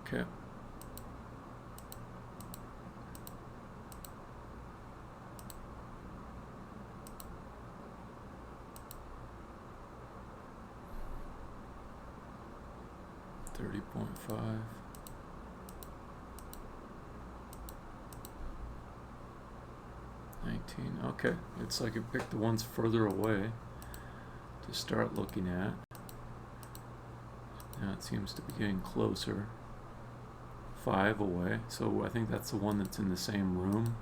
Okay. .5. Okay, it's like it picked the ones further away to start looking at. Now it seems to be getting closer. 5 away, so I think that's the one that's in the same room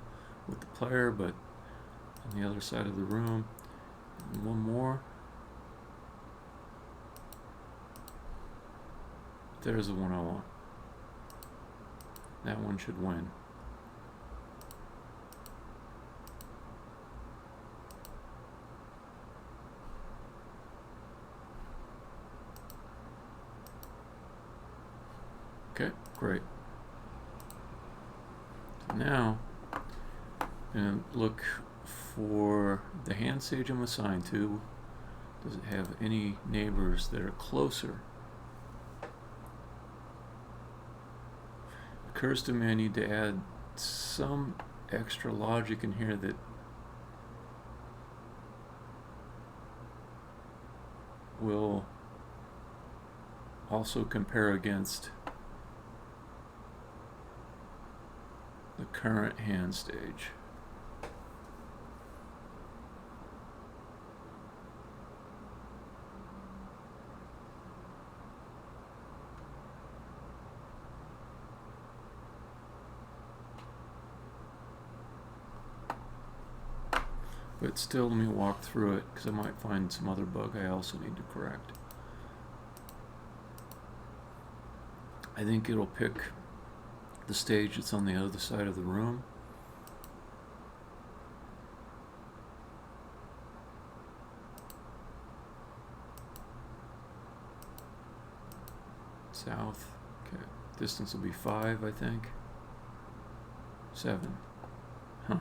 with the player, but on the other side of the room. And one more. There's the one I want. That one should win. Okay, great. So now I'm going to look for the hand stage I'm assigned to. Does it have any neighbors that are closer? It occurs to me I need to add some extra logic in here that will also compare against the current hand stage. But still, let me walk through it because I might find some other bug I also need to correct. I think it'll pick the stage that's on the other side of the room. south. Okay, distance will be 5, I think. 7. Huh.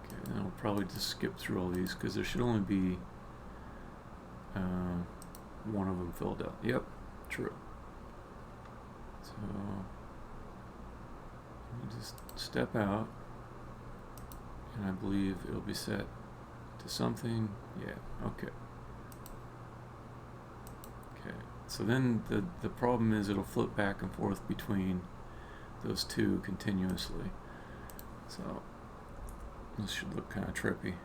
Okay, then I'll probably just skip through all these because there should only be one of them filled out. Yep, true. So let me just step out, and I believe it'll be set to something. Yeah, okay. Okay, so then the problem is it'll flip back and forth between those two continuously. So this should look kind of trippy.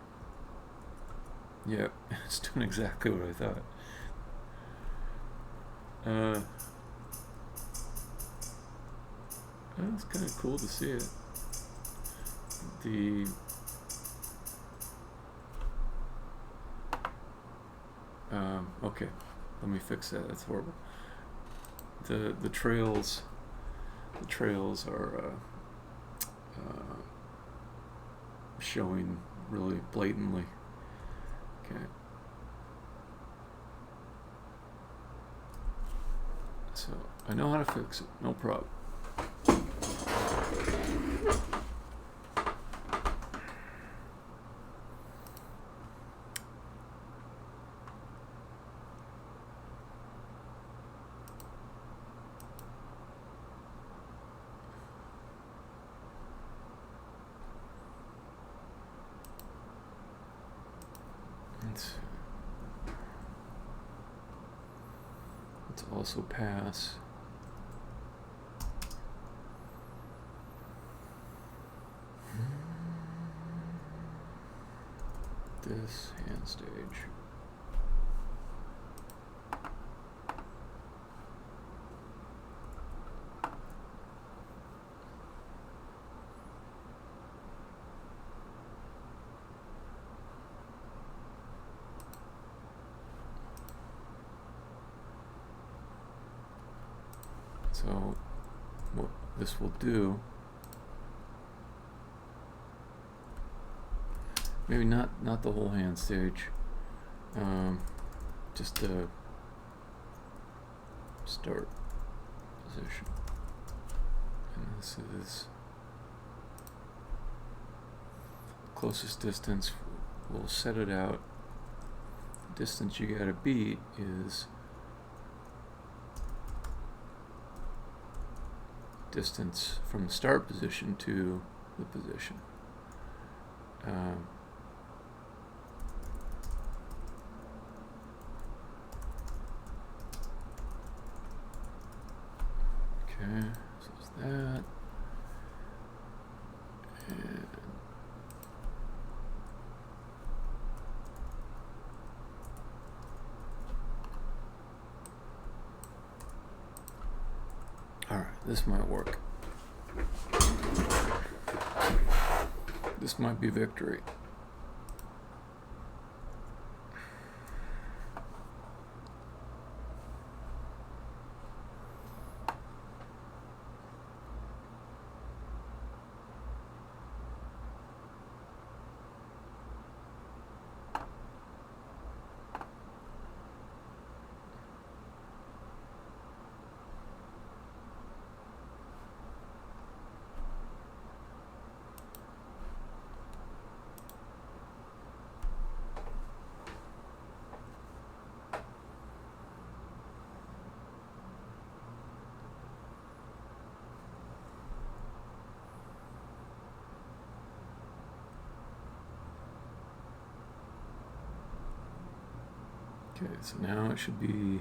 Yep, it's doing exactly what I thought. It's kind of cool to see it. Okay, let me fix that. That's horrible. The trails are showing really blatantly. Okay. So I know how to fix it, no problem. Let's also pass this hand stage. So what this will do, maybe not the whole hand stage, just the start position. And this is closest distance. We'll set it out. The distance you gotta beat is distance from the start position to the position. Okay, so it's that. And all right, this might work. This might be victory. Okay, so now it should be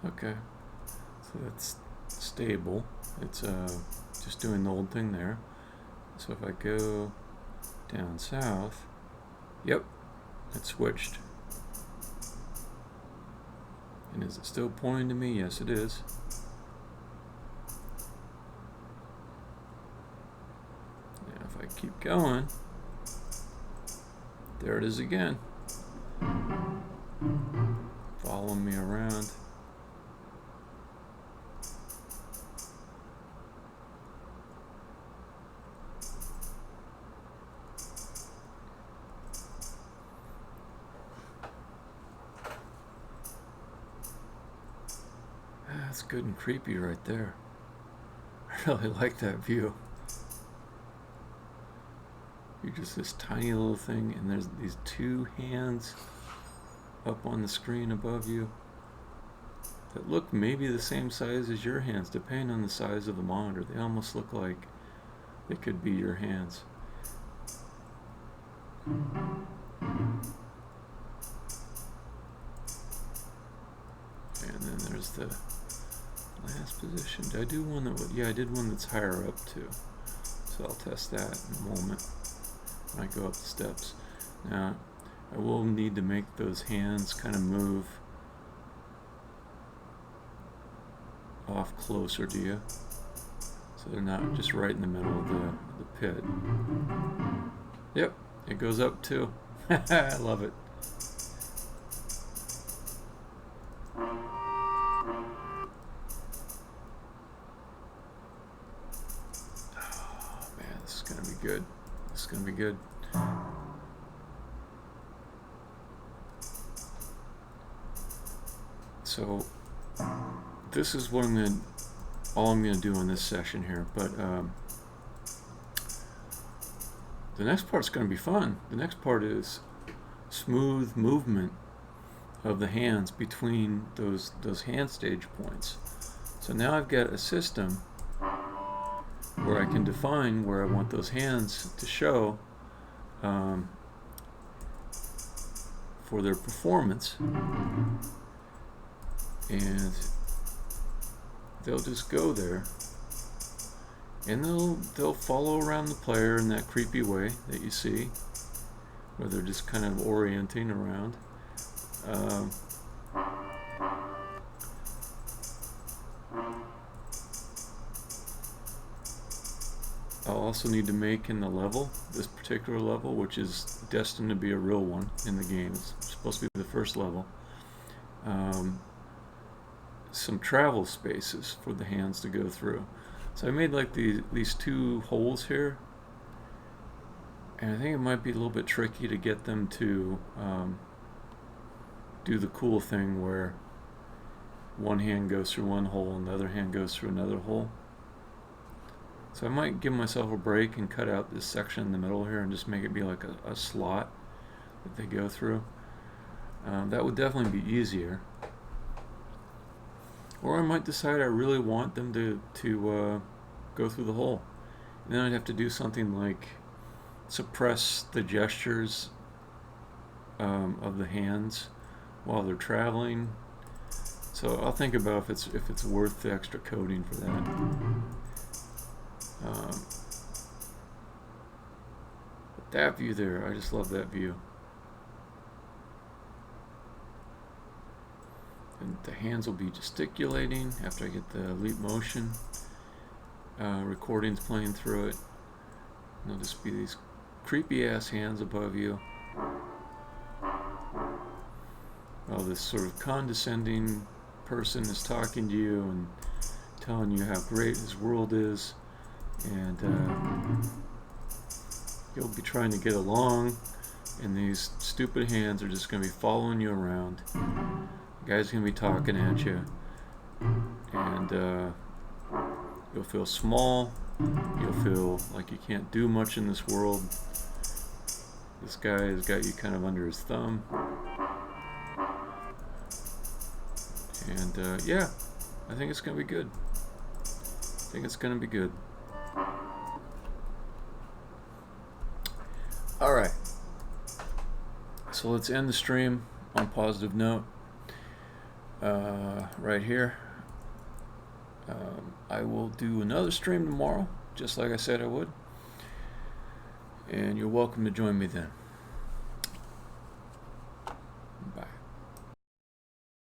okay. So that's stable. It's just doing the old thing there. So if I go down south, yep, it switched. And is it still pointing to me? Yes, it is. keep going. There it is again. Following me around. That's good and creepy right there. I really like that view. You're just this tiny little thing, and there's these two hands up on the screen above you that look maybe the same size as your hands, depending on the size of the monitor. They almost look like they could be your hands. And then there's the last position. Did I do one that yeah, I did one that's higher up too. So I'll test that in a moment when I go up the steps. Now, I will need to make those hands kind of move off closer to you, so they're not just right in the middle of the pit. Yep, it goes up too. I love it. Oh man, this is gonna be good. This is gonna be good. So this is what all I'm gonna do in this session here, but the next part's gonna be fun. The next part is smooth movement of the hands between those hand stage points. So now I've got a system where I can define where I want those hands to show for their performance, and they'll just go there, and they'll follow around the player in that creepy way that you see, where they're just kind of orienting around. I'll also need to make in the level, this particular level, which is destined to be a real one in the game. It's supposed to be the first level. Some travel spaces for the hands to go through. So I made like these two holes here, and I think it might be a little bit tricky to get them to do the cool thing where one hand goes through one hole and the other hand goes through another hole. So I might give myself a break and cut out this section in the middle here and just make it be like a slot that they go through. That would definitely be easier. Or I might decide I really want them to go through the hole. And then I'd have to do something like suppress the gestures of the hands while they're traveling. So I'll think about if it's worth the extra coding for that. But that view there, I just love that view. And the hands will be gesticulating after I get the leap motion recordings playing through it. And there'll just be these creepy ass hands above you. While this sort of condescending person is talking to you and telling you how great his world is. And you'll be trying to get along, and these stupid hands are just going to be following you around. The guy's going to be talking at you, and you'll feel small. You'll feel like you can't do much in this world. This guy has got you kind of under his thumb. And yeah, I think it's going to be good. I think it's going to be good. Alright, so let's end the stream on a positive note right here. I will do another stream tomorrow, just like I said I would, and you're welcome to join me then.